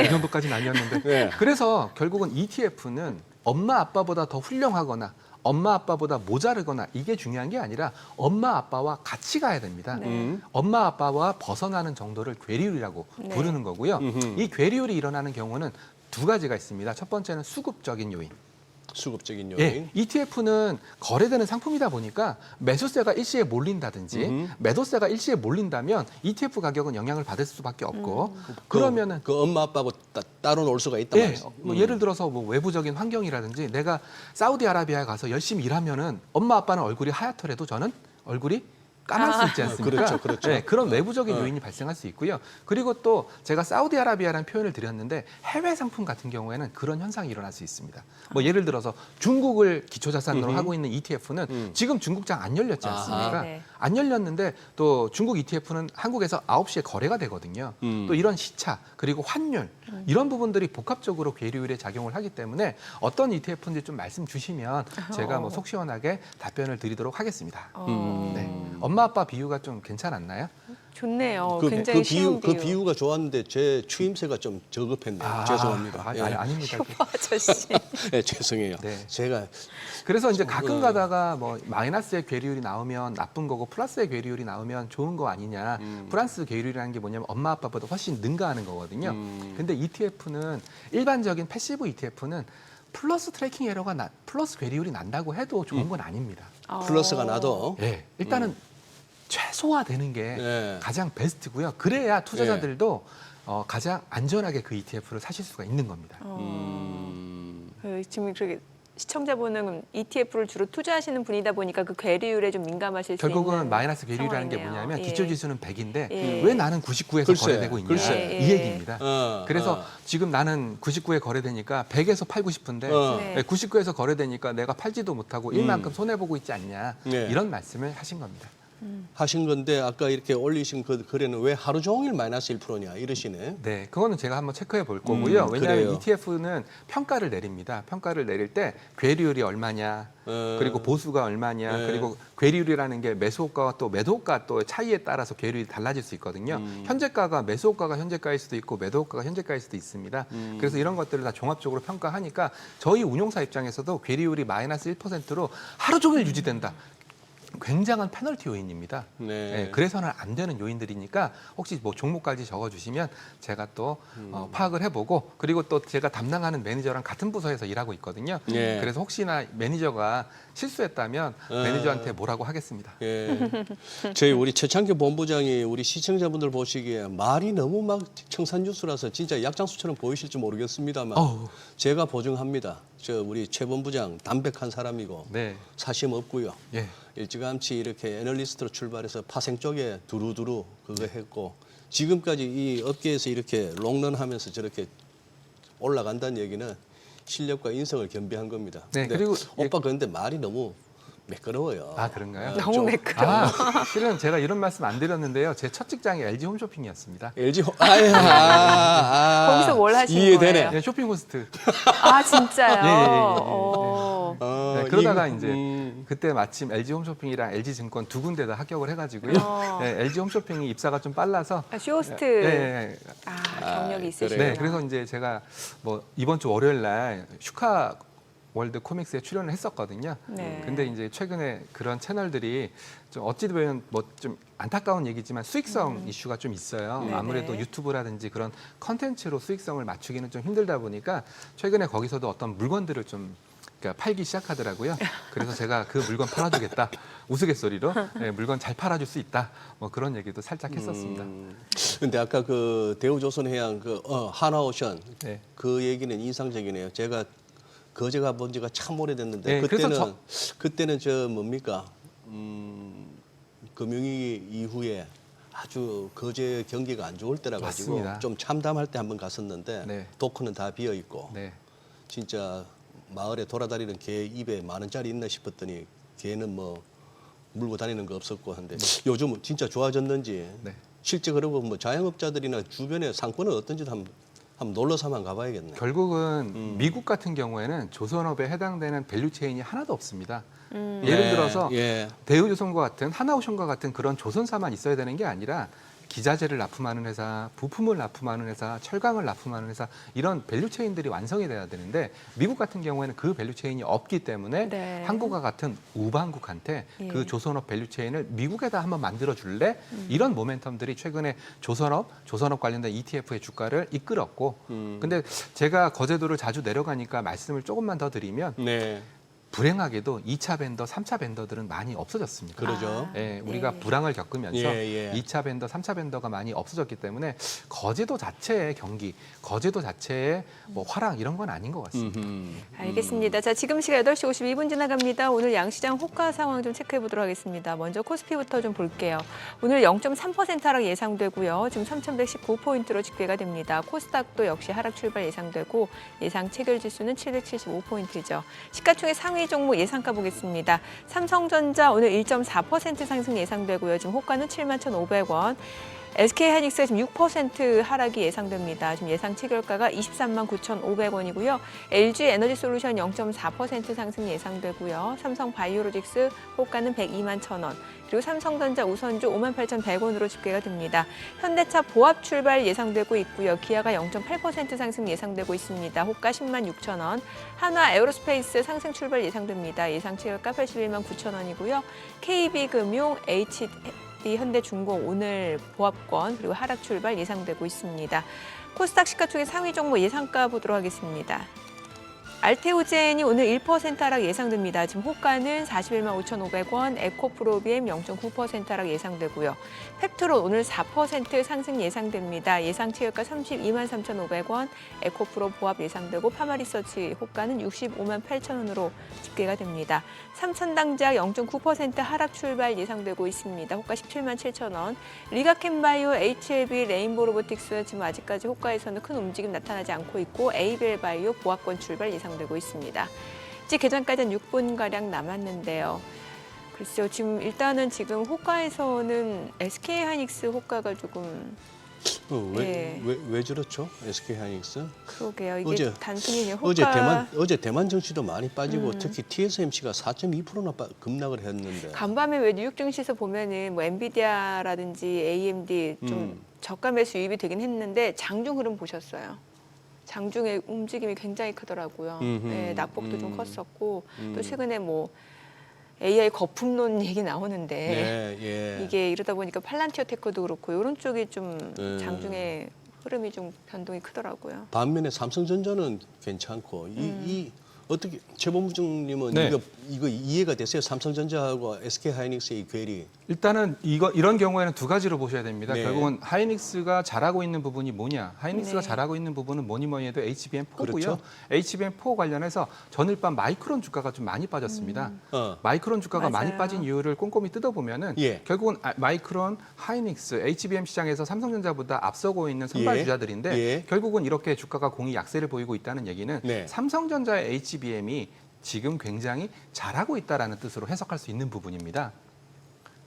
이 정도까지는 아니었는데. 네. 그래서 결국은 ETF는 엄마 아빠보다 더 훌륭하거나 엄마 아빠보다 모자르거나 이게 중요한 게 아니라 엄마 아빠와 같이 가야 됩니다. 네. 엄마 아빠와 벗어나는 정도를 괴리율이라고 네. 부르는 거고요. 음흠. 이 괴리율이 일어나는 경우는 두 가지가 있습니다. 첫 번째는 수급적인 요인. 수급적인 요인. 예, ETF는 거래되는 상품이다 보니까 매수세가 일시에 몰린다든지 매도세가 일시에 몰린다면 ETF 가격은 영향을 받을 수밖에 없고 그러면은 그 엄마 아빠하고 따로 놀 수가 있단 예, 말이죠. 뭐 예를 들어서 뭐 외부적인 환경이라든지 내가 사우디아라비아에 가서 열심히 일하면은 엄마 아빠는 얼굴이 하얗더라도 저는 얼굴이 까만 수 있지 않습니까? 그렇죠, 그렇죠. 네, 그런 외부적인 요인이 발생할 수 있고요. 그리고 또 제가 사우디아라비아라는 표현을 드렸는데 해외 상품 같은 경우에는 그런 현상이 일어날 수 있습니다. 뭐 예를 들어서 중국을 기초자산으로 하고 있는 ETF는 지금 중국장 안 열렸지 않습니까? 네. 안 열렸는데 또 중국 ETF는 한국에서 9시에 거래가 되거든요. 또 이런 시차 그리고 환율 이런 부분들이 복합적으로 괴리율에 작용을 하기 때문에 어떤 ETF인지 좀 말씀 주시면 제가 뭐 속 시원하게 답변을 드리도록 하겠습니다. 네. 엄마 아빠 비유가 좀 괜찮았나요? 좋네요. 굉장히 쉬운 그 비유. 비유가 좋았는데 제 추임새가 좀 저급했네요. 죄송합니다. 아닙니다. 슈퍼 아저씨. 네, 죄송해요. 네. 제가 그래서 이제 가끔 가다가 뭐 마이너스의 괴리율이 나오면 나쁜 거고 플러스의 괴리율이 나오면 좋은 거 아니냐. 플러스 괴리율이라는 게 뭐냐면 엄마 아빠보다 훨씬 능가하는 거거든요. 근데 ETF는 일반적인 패시브 ETF는 플러스 트래킹 에러가 플러스 괴리율이 난다고 해도 좋은 건 아닙니다. 플러스가 나도 예, 일단은 최소화되는 게 네. 가장 베스트고요. 그래야 투자자들도 가장 안전하게 그 ETF를 사실 수가 있는 겁니다. 지금 그렇게 시청자분은 ETF를 주로 투자하시는 분이다 보니까 그 괴리율에 좀 민감하실 수 있는 결국은 마이너스 괴리율이라는 게 상황이네요. 뭐냐면 예. 기초지수는 100인데 예. 왜 나는 99에서 글쎄, 거래되고 있냐 글쎄. 이 얘기입니다. 어, 그래서 어. 지금 나는 99에 거래되니까 100에서 팔고 싶은데 어. 네. 99에서 거래되니까 내가 팔지도 못하고 일만큼 손해보고 있지 않냐 네. 이런 말씀을 하신 겁니다. 하신 건데 아까 이렇게 올리신 그 글에는 왜 하루 종일 마이너스 1%냐 이러시네. 네, 그거는 제가 한번 체크해 볼 거고요. 왜냐하면 그래요. ETF는 평가를 내립니다. 평가를 내릴 때 괴리율이 얼마냐, 그리고 보수가 얼마냐, 네. 그리고 괴리율이라는 게 매수효과와 또 매도효과 또 차이에 따라서 괴리율이 달라질 수 있거든요. 현재가가 매수효과가 현재가일 수도 있고 매도효과가 현재가일 수도 있습니다. 그래서 이런 것들을 다 종합적으로 평가하니까 저희 운용사 입장에서도 괴리율이 마이너스 1%로 하루 종일 유지된다. 굉장한 페널티 요인입니다. 네. 네, 그래서는 안 되는 요인들이니까 혹시 뭐 종목까지 적어주시면 제가 또 파악을 해보고 그리고 또 제가 담당하는 매니저랑 같은 부서에서 일하고 있거든요. 네. 그래서 혹시나 매니저가 실수했다면 매니저한테 뭐라고 하겠습니다. 예. 저희 우리 최창규 본부장이 우리 시청자분들 보시기에 말이 너무 막 청산유수라서 진짜 약장수처럼 보이실지 모르겠습니다만 어우. 제가 보증합니다. 저 우리 최 본부장 담백한 사람이고 네. 사심 없고요. 예. 일찌감치 이렇게 애널리스트로 출발해서 파생 쪽에 두루두루 그거 했고 지금까지 이 업계에서 이렇게 롱런하면서 저렇게 올라간다는 얘기는 실력과 인성을 겸비한 겁니다. 네, 근데 그리고 오빠 그런데 말이 너무 매끄러워요. 아, 그런가요? 너무 좀 매끄러워. 아, 실은 제가 이런 말씀 안 드렸는데요. 제 첫 직장이 LG 홈쇼핑이었습니다. LG 거기서 뭘 하신 이해되네. 거예요? 네, 쇼핑 호스트. 아 진짜요? 예, 예, 예, 예. 어. 네, 그러다가 이제 그때 마침 LG 홈쇼핑이랑 LG 증권 두 군데 다 합격을 해가지고요. 네, LG 홈쇼핑이 입사가 좀 빨라서. 아, 쇼호스트 예, 예. 아, 경력이 그래. 있으시구나. 네, 그래서 이제 제가 뭐 이번 주 월요일 날 슈카 월드 코믹스에 출연을 했었거든요. 네. 근데 이제 최근에 그런 채널들이 좀 어찌 보면 뭐 좀 안타까운 얘기지만 수익성 이슈가 좀 있어요. 네네. 아무래도 유튜브라든지 그런 컨텐츠로 수익성을 맞추기는 좀 힘들다 보니까 최근에 거기서도 어떤 물건들을 좀 그러니까 팔기 시작하더라고요. 그래서 제가 그 물건 팔아주겠다. 우스갯소리로 네, 물건 잘 팔아줄 수 있다. 뭐 그런 얘기도 살짝 했었습니다. 근데 아까 그 대우조선해양 그 하나오션 네. 그 얘기는 인상적이네요. 제가 거제 가본 지가 참 오래됐는데 네, 그래서 그때는 저 뭡니까 금융위기 이후에 아주 거제 경기가 안 좋을 때라 가지고 맞습니다. 좀 참담할 때 한번 갔었는데 네. 도크는 다 비어 있고 네. 진짜 마을에 돌아다니는 개 입에 10,000원짜리 있나 싶었더니 개는 뭐 물고 다니는 거 없었고 한데 요즘은 진짜 좋아졌는지 네. 실제 그러고 뭐 자영업자들이나 주변에 상권은 어떤지 한번 놀러서 한번 가봐야겠네. 결국은 미국 같은 경우에는 조선업에 해당되는 밸류체인이 하나도 없습니다. 음. 예를 예, 들어서 예. 대우조선과 같은 하나오션과 같은 그런 조선사만 있어야 되는 게 아니라 기자재를 납품하는 회사, 부품을 납품하는 회사, 철강을 납품하는 회사 이런 밸류체인들이 완성이 돼야 되는데 미국 같은 경우에는 그 밸류체인이 없기 때문에 네. 한국과 같은 우방국한테 예. 그 조선업 밸류체인을 미국에다 한번 만들어 줄래? 이런 모멘텀들이 최근에 조선업 관련된 ETF의 주가를 이끌었고 근데 제가 거제도를 자주 내려가니까 말씀을 조금만 더 드리면 네, 불행하게도 2차 벤더, 3차 벤더들은 많이 없어졌습니다. 그러죠. 예, 우리가 네. 불황을 겪으면서 예, 예. 2차 벤더, 3차 벤더가 많이 없어졌기 때문에 거제도 자체의 경기, 거제도 자체의 뭐 화랑 이런 건 아닌 것 같습니다. 알겠습니다. 자, 지금 시각 8시 52분 지나갑니다. 오늘 양시장 호가 상황 좀 체크해 보도록 하겠습니다. 먼저 코스피부터 좀 볼게요. 오늘 0.3% 하락 예상되고요. 지금 3,119포인트로 집계가 됩니다. 코스닥도 역시 하락 출발 예상되고 예상 체결 지수는 775포인트죠. 시가총액 상위 종목 예상가 보겠습니다. 삼성전자 오늘 1.4% 상승 예상되고요. 지금 호가는 71,500원. SK하이닉스가 지금 6% 하락이 예상됩니다. 지금 예상 체결가가 239,500원이고요. LG에너지솔루션 0.4% 상승 예상되고요. 삼성바이오로직스 호가는 102만1,000원. 그리고 삼성전자 우선주 58,100원으로 집계가 됩니다. 현대차 보합 출발 예상되고 있고요. 기아가 0.8% 상승 예상되고 있습니다. 호가 106,000원. 한화 에어로스페이스 상승 출발 예상됩니다. 예상 체결가 819,000원이고요. KB금융, 현대중공 오늘 보합권 그리고 하락 출발 예상되고 있습니다. 코스닥 시가총액 상위 종목 예상가 보도록 하겠습니다. 알테오젠이 오늘 1% 하락 예상됩니다. 지금 호가는 41만 5,500원, 에코프로비엠 0.9% 하락 예상되고요. 펩트론 오늘 4% 상승 예상됩니다. 예상 체결가 32만 3,500원, 에코프로 보합 예상되고 파마리서치 호가는 65만 8,000원으로 집계가 됩니다. 삼천당작 0.9% 하락 출발 예상되고 있습니다. 호가 17만 7,000원. 리가캔바이오, HLB, 레인보로보틱스 지금 아직까지 호가에서는 큰 움직임 나타나지 않고 있고 에이벨바이오 보합권 출발 예상되고 있습니다. 이제 개장까지 한 6분가량 남았는데요. 글쎄요, 지금 일단은 지금 호가에서는 SK하이닉스 호가가 조금 왜 저렇죠? SK하이닉스? 그러게요. 이게 어제- 단순히 그냥 호가 어제 대만 증시도 많이 빠지고 특히 TSMC가 4.2%나 급락을 했는데. 간밤에 왜 뉴욕 증시에서 보면은 뭐 엔비디아라든지 AMD 좀 저가 매수 유입이 되긴 했는데 장중 흐름 보셨어요? 장중에 움직임이 굉장히 크더라고요. 네, 낙폭도 좀 컸었고 또 최근에 뭐 AI 거품론 얘기 나오는데 네, 예. 이게 이러다 보니까 팔란티어 테크도 그렇고 이런 쪽이 좀 네. 장중에 흐름이 좀 변동이 크더라고요. 반면에 삼성전자는 괜찮고 이 어떻게 최 본부장님은 네. 이거 이해가 됐어요? 삼성전자하고 SK하이닉스의 이 괴리. 일단은 이런 경우에는 두 가지로 보셔야 됩니다. 네. 결국은 하이닉스가 잘하고 있는 부분이 뭐냐? 하이닉스가 네. 잘하고 있는 부분은 뭐니 해도 HBM4고요. 그렇죠. HBM4 관련해서 전일 밤 마이크론 주가가 좀 많이 빠졌습니다. 마이크론 주가가 많이 맞아요. 빠진 이유를 꼼꼼히 뜯어보면은 예. 결국은 마이크론, 하이닉스, HBM 시장에서 삼성전자보다 앞서고 있는 선발 예. 주자들인데 예. 결국은 이렇게 주가가 공이 약세를 보이고 있다는 얘기는 네. 삼성전자의 HBM이 지금 굉장히 잘하고 있다라는 뜻으로 해석할 수 있는 부분입니다.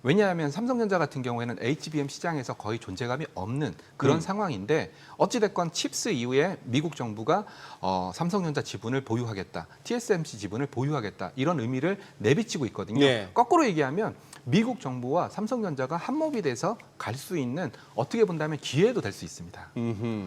왜냐하면 삼성전자 같은 경우에는 HBM 시장에서 거의 존재감이 없는 그런 상황인데 어찌됐건 칩스 이후에 미국 정부가 삼성전자 지분을 보유하겠다, TSMC 지분을 보유하겠다 이런 의미를 내비치고 있거든요. 네. 거꾸로 얘기하면 미국 정부와 삼성전자가 한몸이 돼서 갈 수 있는 어떻게 본다면 기회도 될 수 있습니다.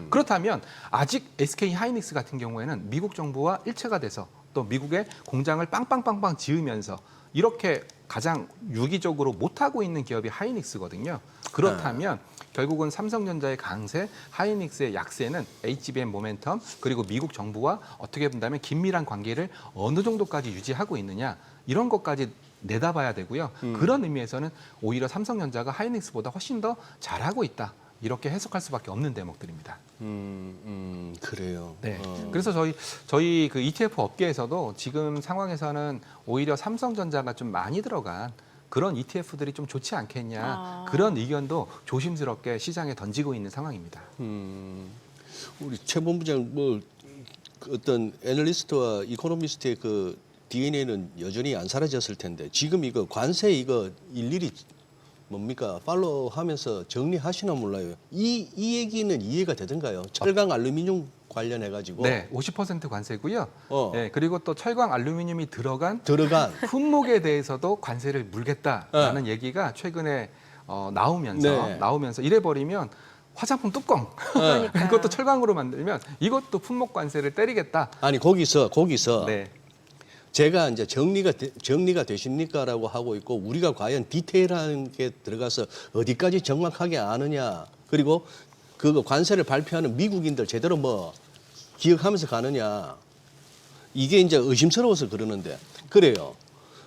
그렇다면 아직 SK 하이닉스 같은 경우에는 미국 정부와 일체가 돼서 또 미국의 공장을 빵빵빵빵 지으면서 이렇게 가장 유기적으로 못하고 있는 기업이 하이닉스거든요. 그렇다면 결국은 삼성전자의 강세, 하이닉스의 약세는 HBM 모멘텀 그리고 미국 정부와 어떻게 본다면 긴밀한 관계를 어느 정도까지 유지하고 있느냐 이런 것까지 내다봐야 되고요. 그런 의미에서는 오히려 삼성전자가 하이닉스보다 훨씬 더 잘하고 있다. 이렇게 해석할 수밖에 없는 대목들입니다. 그래요. 네. 그래서 저희 그 ETF 업계에서도 지금 상황에서는 오히려 삼성전자가 좀 많이 들어간 그런 ETF들이 좀 좋지 않겠냐 그런 의견도 조심스럽게 시장에 던지고 있는 상황입니다. 우리 최 본부장 그 어떤 애널리스트와 이코노미스트의 그 DNA는 여전히 안 사라졌을 텐데 지금 이거 관세 이거 일일이 뭡니까 팔로우하면서 정리하시나 몰라요. 이 얘기는 이해가 되던가요? 철강 알루미늄 관련해 가지고 네, 50% 관세고요. 어. 네, 그리고 또 철강 알루미늄이 들어간 들어간 품목에 대해서도 관세를 물겠다라는 얘기가 최근에 나오면서 이래 버리면 화장품 뚜껑 그러니까요. 이것도 철강으로 만들면 이것도 품목 관세를 때리겠다. 아니 거기서 네. 제가 이제 정리가 되십니까라고 하고 있고 우리가 과연 디테일한 게 들어가서 어디까지 정확하게 아느냐 그리고 그 관세를 발표하는 미국인들 제대로 뭐 기억하면서 가느냐 이게 이제 의심스러워서 그러는데 그래요.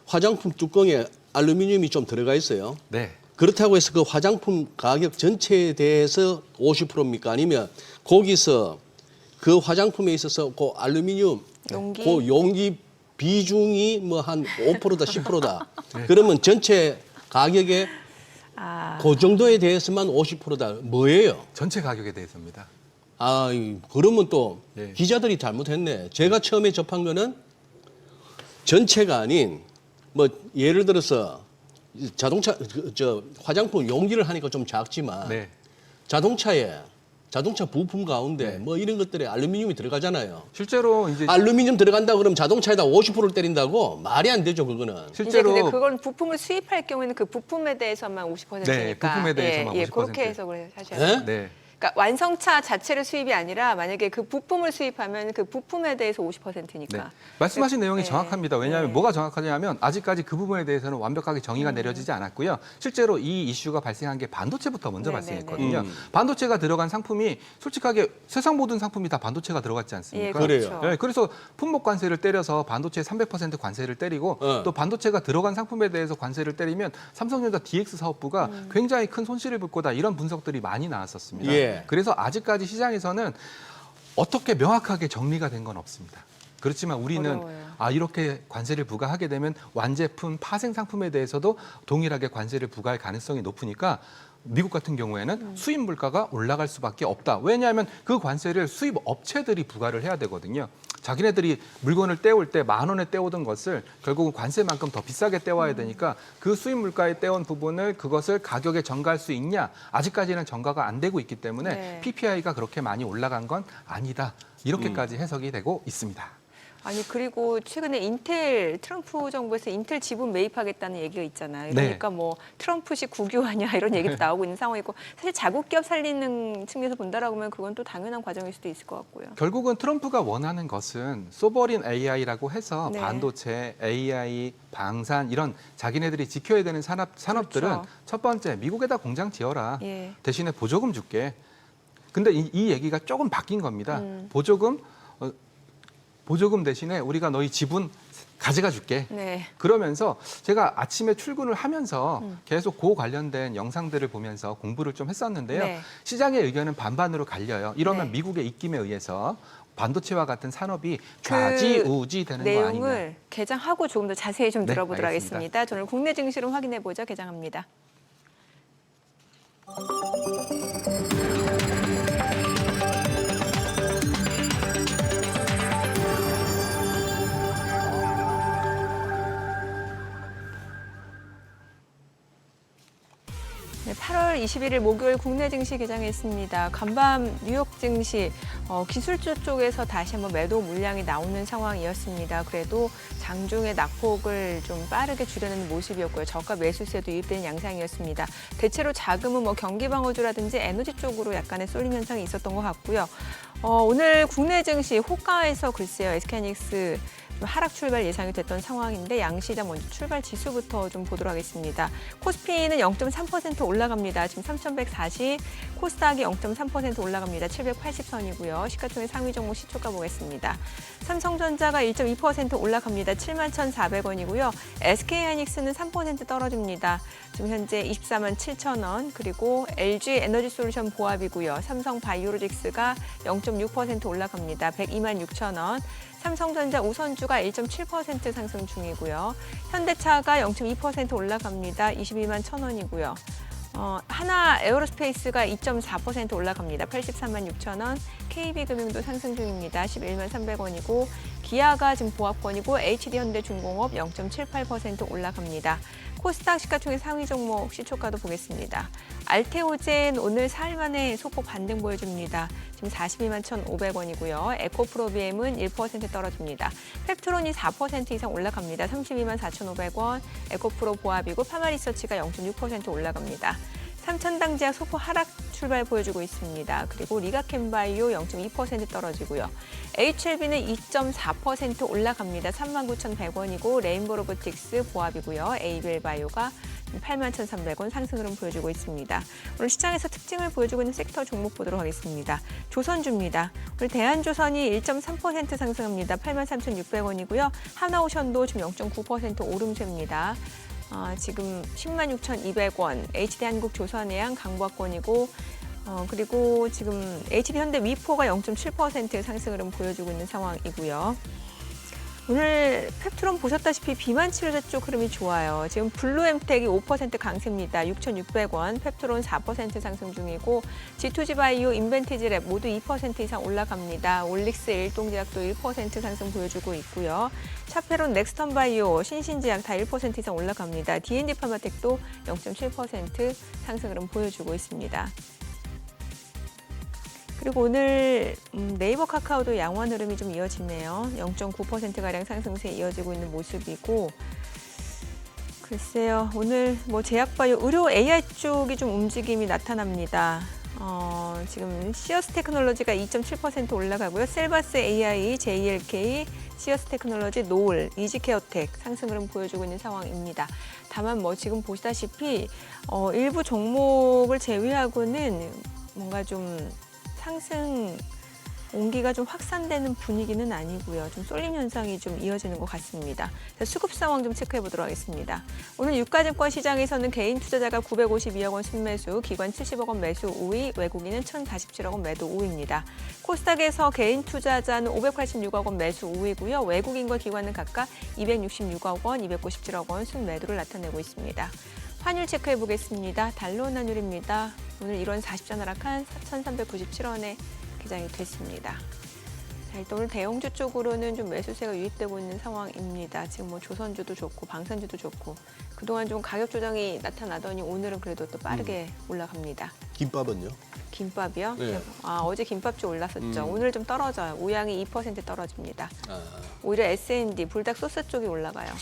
화장품 뚜껑에 알루미늄이 좀 들어가 있어요. 네. 그렇다고 해서 그 화장품 가격 전체에 대해서 50%입니까? 아니면 거기서 그 화장품에 있어서 그 알루미늄 용기? 그 용기 비중이 뭐 한 5%다 10%다. 그러면 전체 가격의 그 정도에 대해서만 50%다. 뭐예요? 전체 가격에 대해서입니다. 그러면 또 네. 기자들이 잘못했네. 제가 처음에 접한 거는 전체가 아닌 뭐 예를 들어서 자동차 저 화장품 용기를 하니까 좀 작지만 네. 자동차 부품 가운데 뭐 이런 것들에 알루미늄이 들어가잖아요. 실제로 이제 알루미늄 들어간다 그러면 자동차에다 50%를 때린다고 말이 안 되죠, 그거는. 이제 실제로 근데 그건 부품을 수입할 경우에는 그 부품에 대해서만 50%니까. 네, 부품에 대해서만 50%. 그렇게 해석을 하셔야 네? 돼요. 네. 그러니까 완성차 자체를 수입이 아니라 만약에 그 부품을 수입하면 그 부품에 대해서 50%니까. 네. 말씀하신 내용이 네. 정확합니다. 왜냐하면 네. 뭐가 정확하냐면 아직까지 그 부분에 대해서는 완벽하게 정의가 내려지지 않았고요. 실제로 이 이슈가 발생한 게 반도체부터 먼저 네, 발생했거든요. 네, 네. 반도체가 들어간 상품이 솔직하게 세상 모든 상품이 다 반도체가 들어갔지 않습니까? 예, 그래요. 그렇죠. 네, 그래서 품목 관세를 때려서 반도체 300% 관세를 때리고 또 반도체가 들어간 상품에 대해서 관세를 때리면 삼성전자 DX 사업부가 굉장히 큰 손실을 볼 거다 이런 분석들이 많이 나왔었습니다. 예. 그래서 아직까지 시장에서는 어떻게 명확하게 정리가 된 건 없습니다. 그렇지만 우리는 어려워요. 이렇게 관세를 부과하게 되면 완제품, 파생 상품에 대해서도 동일하게 관세를 부과할 가능성이 높으니까 미국 같은 경우에는 수입 물가가 올라갈 수밖에 없다. 왜냐하면 그 관세를 수입 업체들이 부과를 해야 되거든요. 자기네들이 물건을 떼올 때 10,000원에 떼오던 것을 결국은 관세만큼 더 비싸게 떼와야 되니까 그 수입 물가에 떼온 부분을 그것을 가격에 전가할 수 있냐? 아직까지는 전가가 안 되고 있기 때문에 네. PPI가 그렇게 많이 올라간 건 아니다. 이렇게까지 해석이 되고 있습니다. 아니 그리고 최근에 트럼프 정부에서 인텔 지분 매입하겠다는 얘기가 있잖아요. 네. 그러니까 뭐 트럼프식 국유화냐 이런 얘기도 나오고 있는 상황이고 사실 자국 기업 살리는 측면에서 본다라고 하면 그건 또 당연한 과정일 수도 있을 것 같고요. 결국은 트럼프가 원하는 것은 소버린 AI라고 해서 네. 반도체, AI, 방산 이런 자기네들이 지켜야 되는 산업들은 그렇죠. 첫 번째 미국에다 공장 지어라. 예. 대신에 보조금 줄게. 근데 이 얘기가 조금 바뀐 겁니다. 보조금 보조금 대신에 우리가 너희 지분 가져가 줄게. 네. 그러면서 제가 아침에 출근을 하면서 계속 그 관련된 영상들을 보면서 공부를 좀 했었는데요. 네. 시장의 의견은 반반으로 갈려요. 이러면 네. 미국의 입김에 의해서 반도체와 같은 산업이 좌지우지 되는 거 아니냐. 내용을 개장하고 조금 더 자세히 좀 네, 들어보도록 알겠습니다. 하겠습니다. 저는 국내 증시로 확인해 보죠. 개장합니다. 네, 8월 21일 목요일 국내 증시 개장했습니다. 간밤 뉴욕 증시 기술주 쪽에서 다시 한번 매도 물량이 나오는 상황이었습니다. 그래도 장중에 낙폭을 좀 빠르게 줄여내는 모습이었고요. 저가 매수세도 유입된 양상이었습니다. 대체로 자금은 뭐 경기방어주라든지 에너지 쪽으로 약간의 쏠림 현상이 있었던 것 같고요. 오늘 국내 증시 호가에서 글쎄요, SK하이닉스 좀 하락 출발 예상이 됐던 상황인데 양시장 먼저 출발 지수부터 좀 보도록 하겠습니다. 코스피는 0.3% 올라갑니다. 지금 3,140, 코스닥이 0.3% 올라갑니다. 780선이고요. 시가총액 상위 종목 시초가 보겠습니다. 삼성전자가 1.2% 올라갑니다. 71,400원이고요. SK하이닉스는 3% 떨어집니다. 지금 현재 24만 7천원, 그리고 LG 에너지솔루션 보합이고요. 삼성바이오로직스가 0.6% 올라갑니다. 102만 6천원. 삼성전자 우선주가 1.7% 상승 중이고요. 현대차가 0.2% 올라갑니다. 22만 1,000원이고요. 하나 에어로스페이스가 2.4% 올라갑니다. 83만 6천원. KB금융도 상승 중입니다. 11만 300원이고 기아가 지금 보합권이고 HD현대중공업 0.78% 올라갑니다. 코스닥 시가총액 상위 종목 시초가도 보겠습니다. 알테오젠 오늘 4일 만에 소폭 반등 보여줍니다. 지금 42만 1,500원이고요. 에코프로비엠은 1% 떨어집니다. 펩트론이 4% 이상 올라갑니다. 32만 4,500원. 에코프로 보합이고 파마리서치가 0.6% 올라갑니다. 삼천당제약 소폭 하락 출발 보여주고 있습니다. 그리고 리가캠바이오 0.2% 떨어지고요. HLB는 2.4% 올라갑니다. 39,100원이고 레인보로보틱스 보합이고요. 에이벨바이오가 81,300원 상승 흐름 보여주고 있습니다. 오늘 시장에서 특징을 보여주고 있는 섹터 종목 보도록 하겠습니다. 조선주입니다. 오늘 대한조선이 1.3% 상승합니다. 83,600원이고요. 하나오션도 지금 0.9% 오름세입니다. 지금 106,200원, HD한국조선해양 강보합권이고 그리고 지금 HD현대 위포가 0.7% 상승 흐름 보여주고 있는 상황이고요. 오늘 펩트론 보셨다시피 비만 치료제 쪽 흐름이 좋아요. 지금 블루엠텍이 5% 강세입니다. 6,600원, 펩트론 4% 상승 중이고 G2G 바이오, 인벤티지랩 모두 2% 이상 올라갑니다. 올릭스 일동제약도 1% 상승 보여주고 있고요. 샤페론, 넥스턴 바이오, 신신제약 다 1% 이상 올라갑니다. D&D 파마텍도 0.7% 상승 흐름 보여주고 있습니다. 그리고 오늘 네이버 카카오도 양호한 흐름이 좀 이어지네요. 0.9%가량 상승세 이어지고 있는 모습이고 글쎄요. 오늘 뭐 제약바이오, 의료 AI 쪽이 좀 움직임이 나타납니다. 지금 시어스 테크놀로지가 2.7% 올라가고요. 셀바스 AI, JLK, 시어스 테크놀로지, 노을, 이지케어텍 상승 흐름 보여주고 있는 상황입니다. 다만 뭐 지금 보시다시피 일부 종목을 제외하고는 뭔가 좀 상승 온기가 좀 확산되는 분위기는 아니고요. 좀 쏠림 현상이 좀 이어지는 것 같습니다. 수급 상황 좀 체크해 보도록 하겠습니다. 오늘 유가증권 시장에서는 개인 투자자가 952억 원 순매수, 기관 70억 원 매수 우위, 외국인은 1,047억 원 매도 우위입니다. 코스닥에서 개인 투자자는 586억 원 매수 우위고요. 외국인과 기관은 각각 266억 원, 297억 원 순매도를 나타내고 있습니다. 환율 체크해 보겠습니다. 달러 환율입니다. 오늘 1원 40전 하락한 4,397원에 개장이 됐습니다. 자, 일단 오늘 대형주 쪽으로는 좀 매수세가 유입되고 있는 상황입니다. 지금 뭐 조선주도 좋고 방산주도 좋고 그동안 좀 가격 조정이 나타나더니 오늘은 그래도 또 빠르게 올라갑니다. 김밥은요? 김밥이요? 네. 어제 김밥주 올랐었죠. 오늘 좀 떨어져요. 우양이 2% 떨어집니다. 아, 오히려 S&D, 불닭 소스 쪽이 올라가요.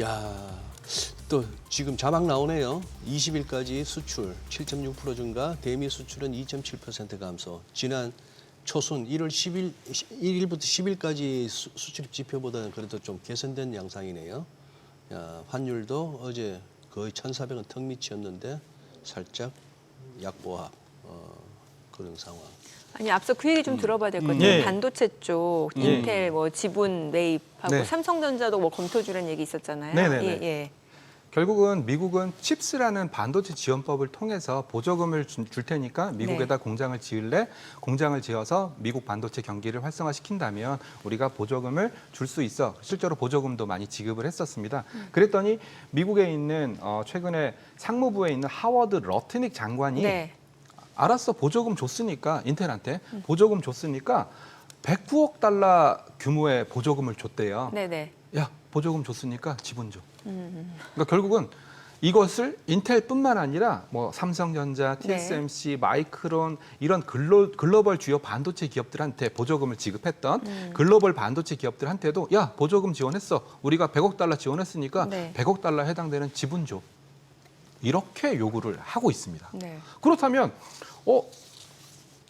야, 또 지금 자막 나오네요. 20일까지 수출 7.6% 증가, 대미 수출은 2.7% 감소. 지난 초순 1월 1일부터 10일까지 수출입 지표보다는 그래도 좀 개선된 양상이네요. 야, 환율도 어제 거의 1,400원 턱 밑이었는데 살짝 약보합. 그런 상황. 아니 앞서 그 얘기 좀 들어봐야 될 것 같아요. 예. 반도체 쪽 인텔 뭐 지분 매입하고 네. 삼성전자도 뭐 검토 중이라는 얘기 있었잖아요. 네네네. 예, 예. 결국은 미국은 칩스라는 반도체 지원법을 통해서 보조금을 줄 테니까 미국에다 공장을 지을래? 공장을 지어서 미국 반도체 경기를 활성화시킨다면 우리가 보조금을 줄 수 있어. 실제로 보조금도 많이 지급을 했었습니다. 그랬더니 미국에 있는 최근에 상무부에 있는 하워드 러트닉 장관이 네. 알았어, 보조금 줬으니까 인텔한테 보조금 줬으니까 109억 달러 규모의 보조금을 줬대요. 네네. 야, 보조금 줬으니까 지분 줘. 그러니까 결국은 이것을 인텔뿐만 아니라 뭐 삼성전자, TSMC, 마이크론 이런 글로벌 주요 반도체 기업들한테 보조금을 지급했던 글로벌 반도체 기업들한테도 야, 보조금 지원했어. 우리가 100억 달러 지원했으니까 네. 100억 달러에 해당되는 지분 줘. 이렇게 요구를 하고 있습니다. 네. 그렇다면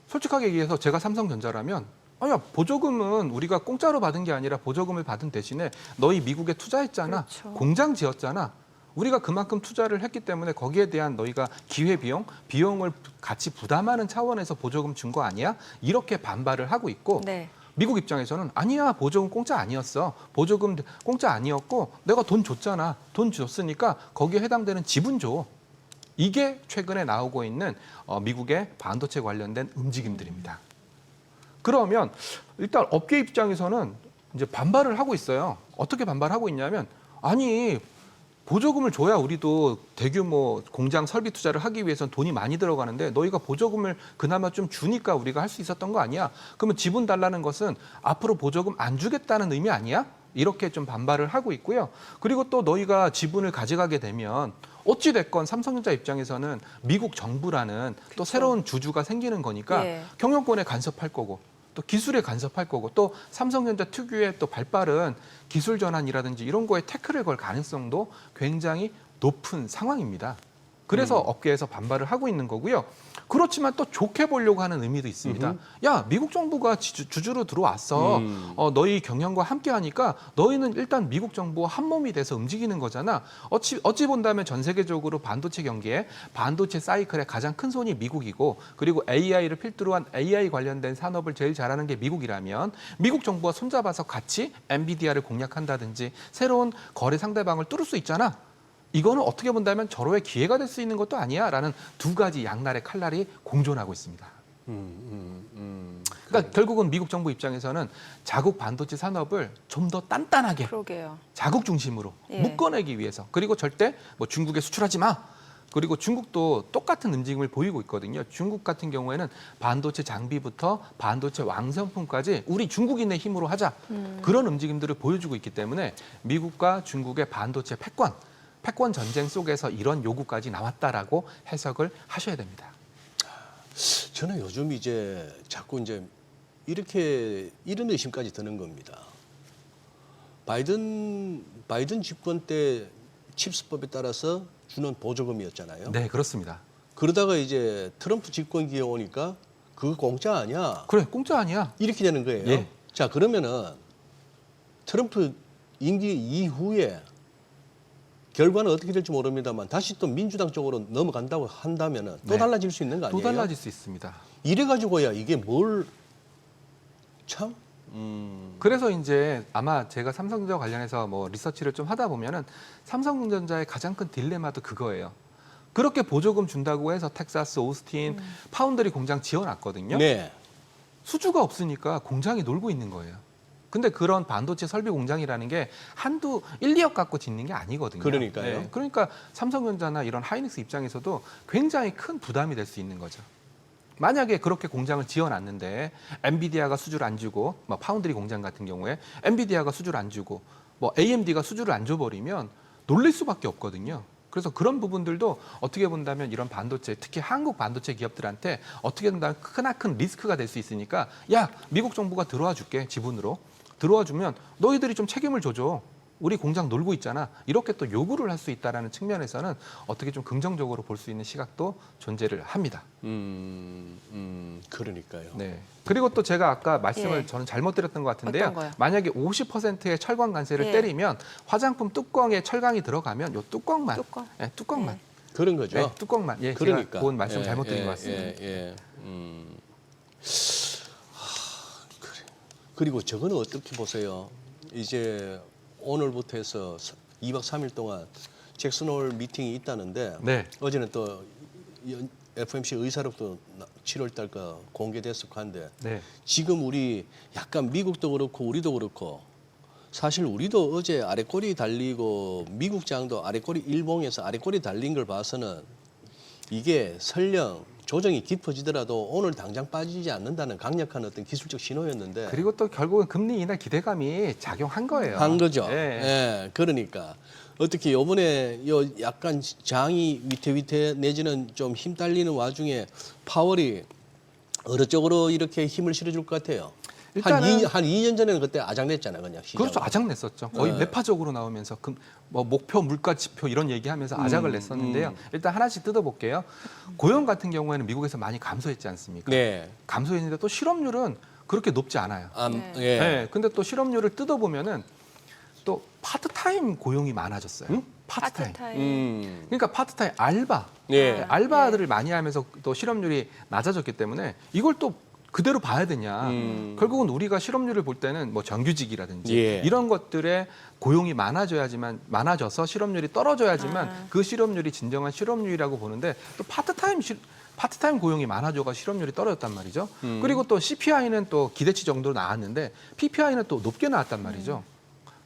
솔직하게 얘기해서 제가 삼성전자라면 아니야, 보조금은 우리가 공짜로 받은 게 아니라 보조금을 받은 대신에 너희 미국에 투자했잖아. 그렇죠. 공장 지었잖아. 우리가 그만큼 투자를 했기 때문에 거기에 대한 너희가 비용을 같이 부담하는 차원에서 보조금 준 거 아니야? 이렇게 반발을 하고 있고 네. 미국 입장에서는 아니야, 보조금 공짜 아니었어. 보조금 공짜 아니었고 내가 돈 줬잖아. 돈 줬으니까 거기에 해당되는 지분 줘. 이게 최근에 나오고 있는 미국의 반도체 관련된 움직임들입니다. 그러면 일단 업계 입장에서는 이제 반발을 하고 있어요. 어떻게 반발하고 있냐면 아니 보조금을 줘야 우리도 대규모 공장 설비 투자를 하기 위해서는 돈이 많이 들어가는데 너희가 보조금을 그나마 좀 주니까 우리가 할 수 있었던 거 아니야? 그러면 지분 달라는 것은 앞으로 보조금 안 주겠다는 의미 아니야? 이렇게 좀 반발을 하고 있고요. 그리고 또 너희가 지분을 가져가게 되면 어찌 됐건 삼성전자 입장에서는 미국 정부라는 또 새로운 주주가 생기는 거니까 예. 경영권에 간섭할 거고 또 기술에 간섭할 거고 또 삼성전자 특유의 또 발빠른 기술 전환이라든지 이런 거에 태클을 걸 가능성도 굉장히 높은 상황입니다. 그래서 업계에서 반발을 하고 있는 거고요. 그렇지만 또 좋게 보려고 하는 의미도 있습니다. 야, 미국 정부가 주주로 들어왔어. 너희 경영과 함께 하니까 너희는 일단 미국 정부와 한 몸이 돼서 움직이는 거잖아. 어찌 본다면 전 세계적으로 반도체 경기에 반도체 사이클의 가장 큰 손이 미국이고 그리고 AI를 필두로 한 AI 관련된 산업을 제일 잘하는 게 미국이라면 미국 정부와 손잡아서 같이 엔비디아를 공략한다든지 새로운 거래 상대방을 뚫을 수 있잖아. 이거는 어떻게 본다면 절호의 기회가 될 수 있는 것도 아니야 라는 두 가지 양날의 칼날이 공존하고 있습니다. 그러니까 결국은 미국 정부 입장에서는 자국 반도체 산업을 좀 더 단단하게 그러게요. 자국 중심으로 예. 묶어내기 위해서 그리고 절대 뭐 중국에 수출하지 마. 그리고 중국도 똑같은 움직임을 보이고 있거든요. 중국 같은 경우에는 반도체 장비부터 반도체 완성품까지 우리 중국인의 힘으로 하자. 그런 움직임들을 보여주고 있기 때문에 미국과 중국의 반도체 패권 전쟁 속에서 이런 요구까지 나왔다라고 해석을 하셔야 됩니다. 저는 요즘 이제 자꾸 이제 이렇게 이런 의심까지 드는 겁니다. 바이든 집권 때 칩스법에 따라서 주는 보조금이었잖아요. 네, 그렇습니다. 그러다가 이제 트럼프 집권기에 오니까 그거 공짜 아니야. 그래, 공짜 아니야. 이렇게 되는 거예요. 예. 자, 그러면은 트럼프 임기 이후에 결과는 어떻게 될지 모릅니다만 다시 또 민주당 쪽으로 넘어간다고 한다면은 또 네. 달라질 수 있는 거 아니에요? 또 달라질 수 있습니다. 이래가지고야 이게 뭘 참? 그래서 이제 아마 제가 삼성전자 관련해서 뭐 리서치를 좀 하다 보면은 삼성전자의 가장 큰 딜레마도 그거예요. 그렇게 보조금 준다고 해서 텍사스, 오스틴, 파운드리 공장 지어놨거든요. 네. 수주가 없으니까 공장이 놀고 있는 거예요. 근데 그런 반도체 설비 공장이라는 게 한두 1, 2억 갖고 짓는 게 아니거든요. 그러니까요. 그러니까 삼성전자나 이런 하이닉스 입장에서도 굉장히 큰 부담이 될 수 있는 거죠. 만약에 그렇게 공장을 지어놨는데 엔비디아가 수주를 안 주고 뭐 파운드리 공장 같은 경우에 엔비디아가 수주를 안 주고 뭐 AMD가 수주를 안 줘버리면 놀릴 수밖에 없거든요. 그래서 그런 부분들도 어떻게 본다면 이런 반도체, 특히 한국 반도체 기업들한테 어떻게 본다면 크나큰 리스크가 될 수 있으니까 야, 미국 정부가 들어와 줄게, 지분으로. 들어와 주면 너희들이 좀 책임을 져줘. 우리 공장 놀고 있잖아. 이렇게 또 요구를 할 수 있다는 측면에서는 어떻게 좀 긍정적으로 볼 수 있는 시각도 존재를 합니다. 그러니까요. 네. 그리고 또 제가 아까 말씀을 예. 저는 잘못 드렸던 것 같은데요. 어떤 거요? 만약에 50%의 철광 관세를 예. 때리면 화장품 뚜껑에 철강이 들어가면 요 뚜껑만, 뚜껑? 네, 뚜껑만. 예. 그런 거죠. 네, 뚜껑만. 예, 그러니까 제가 그건 말씀 잘못 드린 것 같습니다. 그래. 그리고 저거는 어떻게 보세요? 이제 오늘부터 해서 2박 3일 동안 잭슨홀 미팅이 있다는데 네. 어제는 또 FMC 의사록도 7월 달까 공개됐을 한데 네. 지금 우리 약간 미국도 그렇고 우리도 그렇고 사실 우리도 어제 아래꼬리 달리고 미국장도 아래꼬리 일봉에서 아래꼬리 달린 걸 봐서는 이게 설령 조정이 깊어지더라도 오늘 당장 빠지지 않는다는 강력한 어떤 기술적 신호였는데 그리고 또 결국은 금리 인하 기대감이 작용한 거예요. 한 거죠. 예. 예, 그러니까 어떻게 요번에 요 약간 장이 위태위태 내지는 좀 힘 딸리는 와중에 파월이 어느 쪽으로 이렇게 힘을 실어줄 것 같아요. 일단은 한 2년 전에는 그때 아작냈잖아요, 그냥 시장. 그렇죠. 아작냈었죠. 거의 네. 매파적으로 나오면서 뭐 목표 물가 지표 이런 얘기하면서 아작을 냈었는데요. 일단 하나씩 뜯어볼게요. 고용 같은 경우에는 미국에서 많이 감소했지 않습니까? 네. 감소했는데 또 실업률은 그렇게 높지 않아요. 네. 예. 네. 근데 또 실업률을 뜯어보면은 또 파트타임 고용이 많아졌어요. 파트타임. 파트타임. 그러니까 파트타임 알바. 예. 알바들을 많이 하면서 또 실업률이 낮아졌기 때문에 이걸 또 그대로 봐야 되냐. 결국은 우리가 실업률을 볼 때는 뭐 정규직이라든지 예. 이런 것들의 고용이 많아져서 실업률이 떨어져야지만 그 실업률이 진정한 실업률이라고 보는데 또 파트타임 고용이 많아져가 실업률이 떨어졌단 말이죠. 그리고 또 CPI는 또 기대치 정도로 나왔는데 PPI는 또 높게 나왔단 말이죠.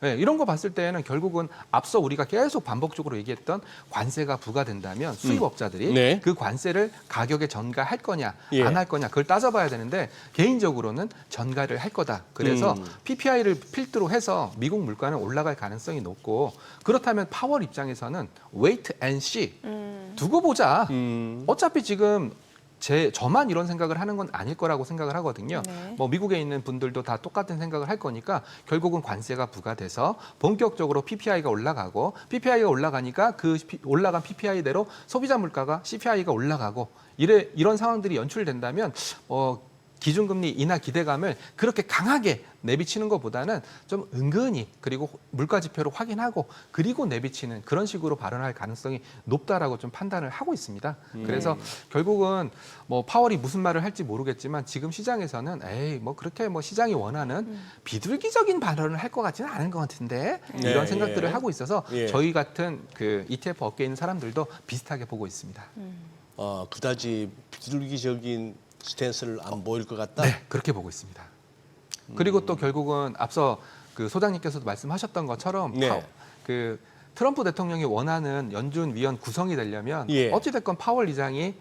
네, 이런 거 봤을 때는 결국은 앞서 우리가 계속 반복적으로 얘기했던 관세가 부과된다면 수입업자들이 네. 그 관세를 가격에 전가할 거냐 예. 안 할 거냐 그걸 따져봐야 되는데 개인적으로는 전가를 할 거다. 그래서 PPI를 필두로 해서 미국 물가는 올라갈 가능성이 높고 그렇다면 파월 입장에서는 wait and see 두고 보자. 어차피 지금 저만 이런 생각을 하는 건 아닐 거라고 생각을 하거든요. 네. 뭐 미국에 있는 분들도 다 똑같은 생각을 할 거니까 결국은 관세가 부과돼서 본격적으로 PPI가 올라가고 PPI가 올라가니까 그 올라간 PPI대로 소비자 물가가 CPI가 올라가고 이런 상황들이 연출된다면 기준금리 인하 기대감을 그렇게 강하게 내비치는 것보다는 좀 은근히 그리고 물가 지표를 확인하고 그리고 내비치는 그런 식으로 발언할 가능성이 높다라고 좀 판단을 하고 있습니다. 그래서 결국은 뭐 파월이 무슨 말을 할지 모르겠지만 지금 시장에서는 뭐 그렇게 뭐 시장이 원하는 비둘기적인 발언을 할 것 같지는 않은 것 같은데 이런 생각들을 예. 하고 있어서 예. 저희 같은 그 ETF 업계에 있는 사람들도 비슷하게 보고 있습니다. 그다지 비둘기적인 스탠스를 안 보일 것 같다. 네, 그렇게 보고 있습니다. 그리고 또 결국은 앞서 그 소장님께서도 말씀하셨던 것처럼 네. 그 트럼프 대통령이 원하는 연준 위원 구성이 되려면 예. 어찌됐건 파월 의장이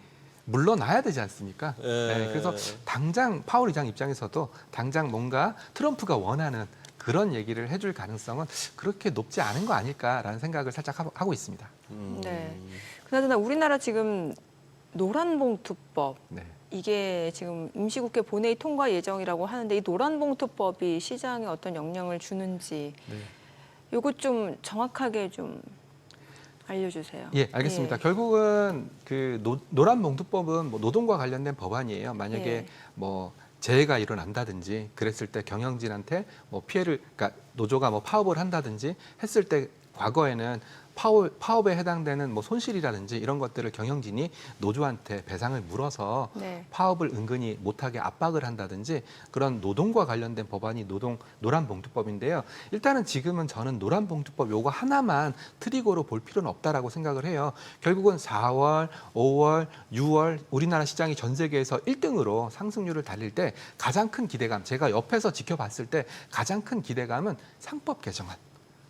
물러나야 되지 않습니까? 네, 그래서 당장 파월 의장 입장에서도 당장 뭔가 트럼프가 원하는 그런 얘기를 해줄 가능성은 그렇게 높지 않은 거 아닐까라는 생각을 살짝 하고 있습니다. 네. 그나저나 우리나라 지금 노란봉투법 네. 이게 지금 임시국회 본회의 통과 예정이라고 하는데 이 노란봉투법이 시장에 어떤 영향을 주는지 네. 요거 좀 정확하게 좀 알려주세요. 예, 알겠습니다. 결국은 그 노란봉투법은 뭐 노동과 관련된 법안이에요. 만약에 예. 뭐 재해가 일어난다든지 그랬을 때 경영진한테 뭐 피해를, 그러니까 노조가 뭐 파업을 한다든지 했을 때 과거에는 파업에 해당되는 뭐 손실이라든지 이런 것들을 경영진이 노조한테 배상을 물어서 네. 파업을 은근히 못하게 압박을 한다든지 그런 노동과 관련된 법안이 노란봉투법인데요. 일단은 지금은 저는 노란봉투법 요거 하나만 트리거로 볼 필요는 없다라고 생각을 해요. 결국은 4월, 5월, 6월 우리나라 시장이 전 세계에서 1등으로 상승률을 달릴 때 가장 큰 기대감, 제가 옆에서 지켜봤을 때 가장 큰 기대감은 상법 개정안.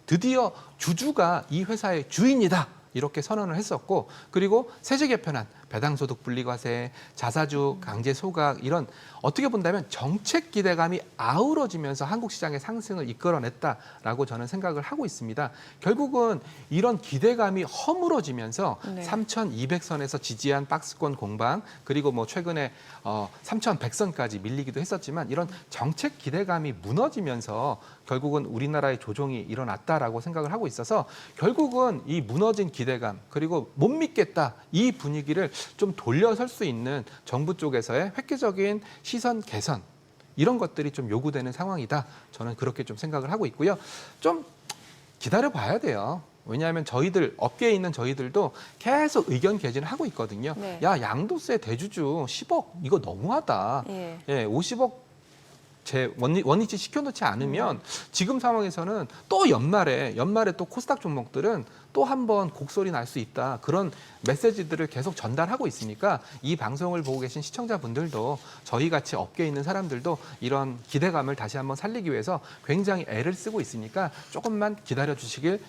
드디어 주주가 이 회사의 주인이다. 이렇게 선언을 했었고 그리고 세제 개편안, 배당소득 분리과세, 자사주 강제 소각 이런 어떻게 본다면 정책 기대감이 아우러지면서 한국 시장의 상승을 이끌어냈다라고 저는 생각을 하고 있습니다. 결국은 이런 기대감이 허물어지면서 네. 3,200선에서 지지한 박스권 공방 그리고 뭐 최근에 3,100선까지 밀리기도 했었지만 이런 정책 기대감이 무너지면서 결국은 우리나라의 조정이 일어났다라고 생각을 하고 있어서 결국은 이 무너진 기대감 그리고 못 믿겠다 이 분위기를 좀 돌려설 수 있는 정부 쪽에서의 획기적인 시선 개선 이런 것들이 좀 요구되는 상황이다. 저는 그렇게 좀 생각을 하고 있고요. 좀 기다려 봐야 돼요. 왜냐하면 저희들 업계에 있는 저희들도 계속 의견 개진을 하고 있거든요. 네. 야, 양도세 대주주 10억 이거 너무하다. 예. 예, 50억 원위치 시켜놓지 않으면 지금 상황에서는 또 연말에 또 코스닥 종목들은 또 한 번 곡소리 날 수 있다. 그런 메시지들을 계속 전달하고 있으니까 이 방송을 보고 계신 시청자분들도 저희 같이 업계에 있는 사람들도 이런 기대감을 다시 한번 살리기 위해서 굉장히 애를 쓰고 있으니까 조금만 기다려 주시길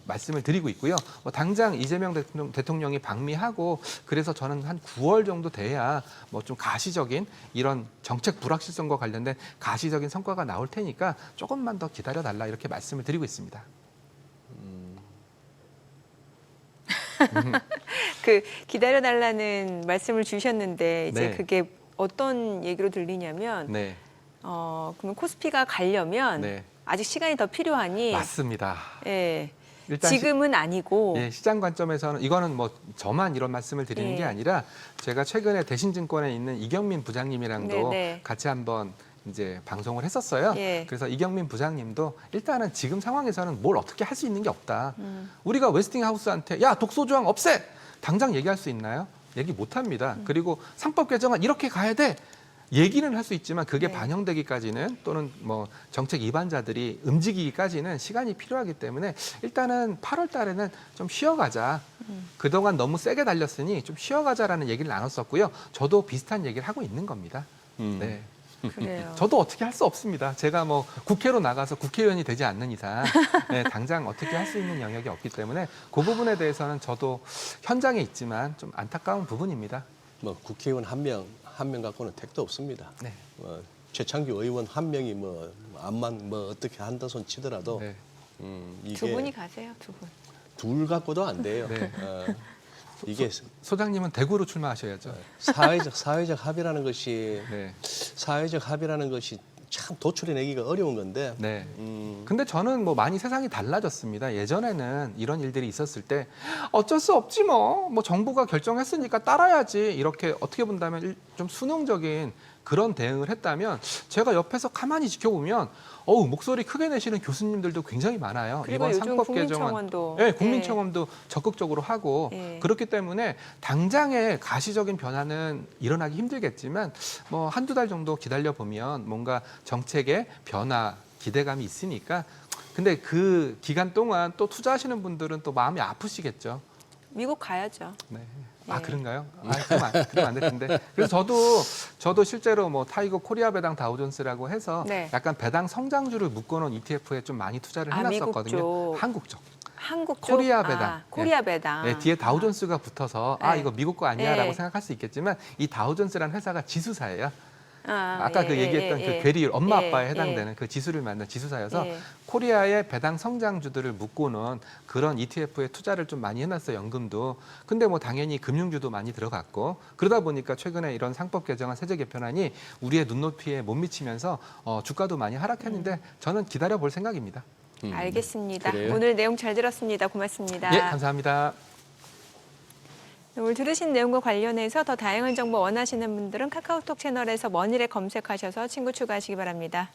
말씀을 드리고 있고요. 당장 이재명 대통령이 방미하고 그래서 저는 한 9월 정도 돼야 좀 가시적인 이런 정책 불확실성과 관련된 가시적인 성과가 나올 테니까 조금만 더 기다려 달라 이렇게 말씀을 드리고 있습니다. 그 기다려달라는 말씀을 주셨는데 이제 네. 그게 어떤 얘기로 들리냐면 네, 그러면 코스피가 가려면 네, 아직 시간이 더 필요하니 맞습니다. 예, 일단 지금은 아니고 예, 시장 관점에서는 이거는 저만 이런 말씀을 드리는 예. 게 아니라 제가 최근에 대신증권에 있는 이경민 부장님이랑도 네네. 같이 한번 이제 방송을 했었어요. 예. 그래서 이경민 부장님도 일단은 지금 상황에서는 뭘 어떻게 할 수 있는 게 없다. 음. 우리가 웨스팅하우스한테 야 독소 조항 없애 당장 얘기할 수 있나요? 얘기 못 합니다. 그리고 상법 개정안 이렇게 가야 돼. 얘기는 할 수 있지만 그게 네. 반영되기까지는 또는 정책 위반자들이 움직이기까지는 시간이 필요하기 때문에 일단은 8월 달에는 좀 쉬어가자. 그동안 너무 세게 달렸으니 좀 쉬어가자라는 얘기를 나눴었고요. 저도 비슷한 얘기를 하고 있는 겁니다. 네. 그래요. 저도 어떻게 할 수 없습니다. 제가 국회로 나가서 국회의원이 되지 않는 이상 네, 당장 어떻게 할 수 있는 영역이 없기 때문에 그 부분에 대해서는 저도 현장에 있지만 좀 안타까운 부분입니다. 국회의원 한 명 갖고는 택도 없습니다. 네. 최창규 의원 한 명이 암만 어떻게 한다 손 치더라도 네. 이게 두 분이 가세요, 두 분. 둘 갖고도 안 돼요. 네. 이게 소장님은 대구로 출마하셔야죠. 사회적 합의라는 것이 네. 참 도출해내기가 어려운 건데. 네. 근데 저는 많이 세상이 달라졌습니다. 예전에는 이런 일들이 있었을 때 어쩔 수 없지 뭐 정부가 결정했으니까 따라야지 이렇게 어떻게 본다면 좀 수능적인 그런 대응을 했다면 제가 옆에서 가만히 지켜보면 목소리 크게 내시는 교수님들도 굉장히 많아요. 그리고 요즘 국민청원도 네, 국민청원도 적극적으로 하고 예. 그렇기 때문에 당장의 가시적인 변화는 일어나기 힘들겠지만 한두 달 정도 기다려 보면 뭔가 정책의 변화 기대감이 있으니까 근데 그 기간 동안 또 투자하시는 분들은 또 마음이 아프시겠죠. 미국 가야죠. 네. 예. 그런가요? 그러면 안 될 텐데. 그래서 저도 실제로 타이거 코리아 배당 다우존스라고 해서 네. 약간 배당 성장주를 묶어놓은 ETF에 좀 많이 투자를 해놨었거든요. 미국 쪽. 한국 쪽. 한국 쪽? 코리아 배당. 코리아 배당. 네, 뒤에 다우존스가 붙어서 네. 이거 미국 거 아니야라고 네. 생각할 수 있겠지만 이 다우존스라는 회사가 지수사예요. 예, 아까 그 얘기했던 예, 그 괴리율 엄마 예, 아빠에 예. 해당되는 그 지수를 만든 지수사여서 예. 코리아의 배당 성장주들을 묶고는 그런 ETF에 투자를 좀 많이 해놨어요. 연금도. 근데 당연히 금융주도 많이 들어갔고 그러다 보니까 최근에 이런 상법 개정안 세제 개편안이 우리의 눈높이에 못 미치면서 주가도 많이 하락했는데 저는 기다려 볼 생각입니다. 알겠습니다. 그래요? 오늘 내용 잘 들었습니다. 고맙습니다. 예, 감사합니다. 오늘 들으신 내용과 관련해서 더 다양한 정보 원하시는 분들은 카카오톡 채널에서 머니를 검색하셔서 친구 추가하시기 바랍니다.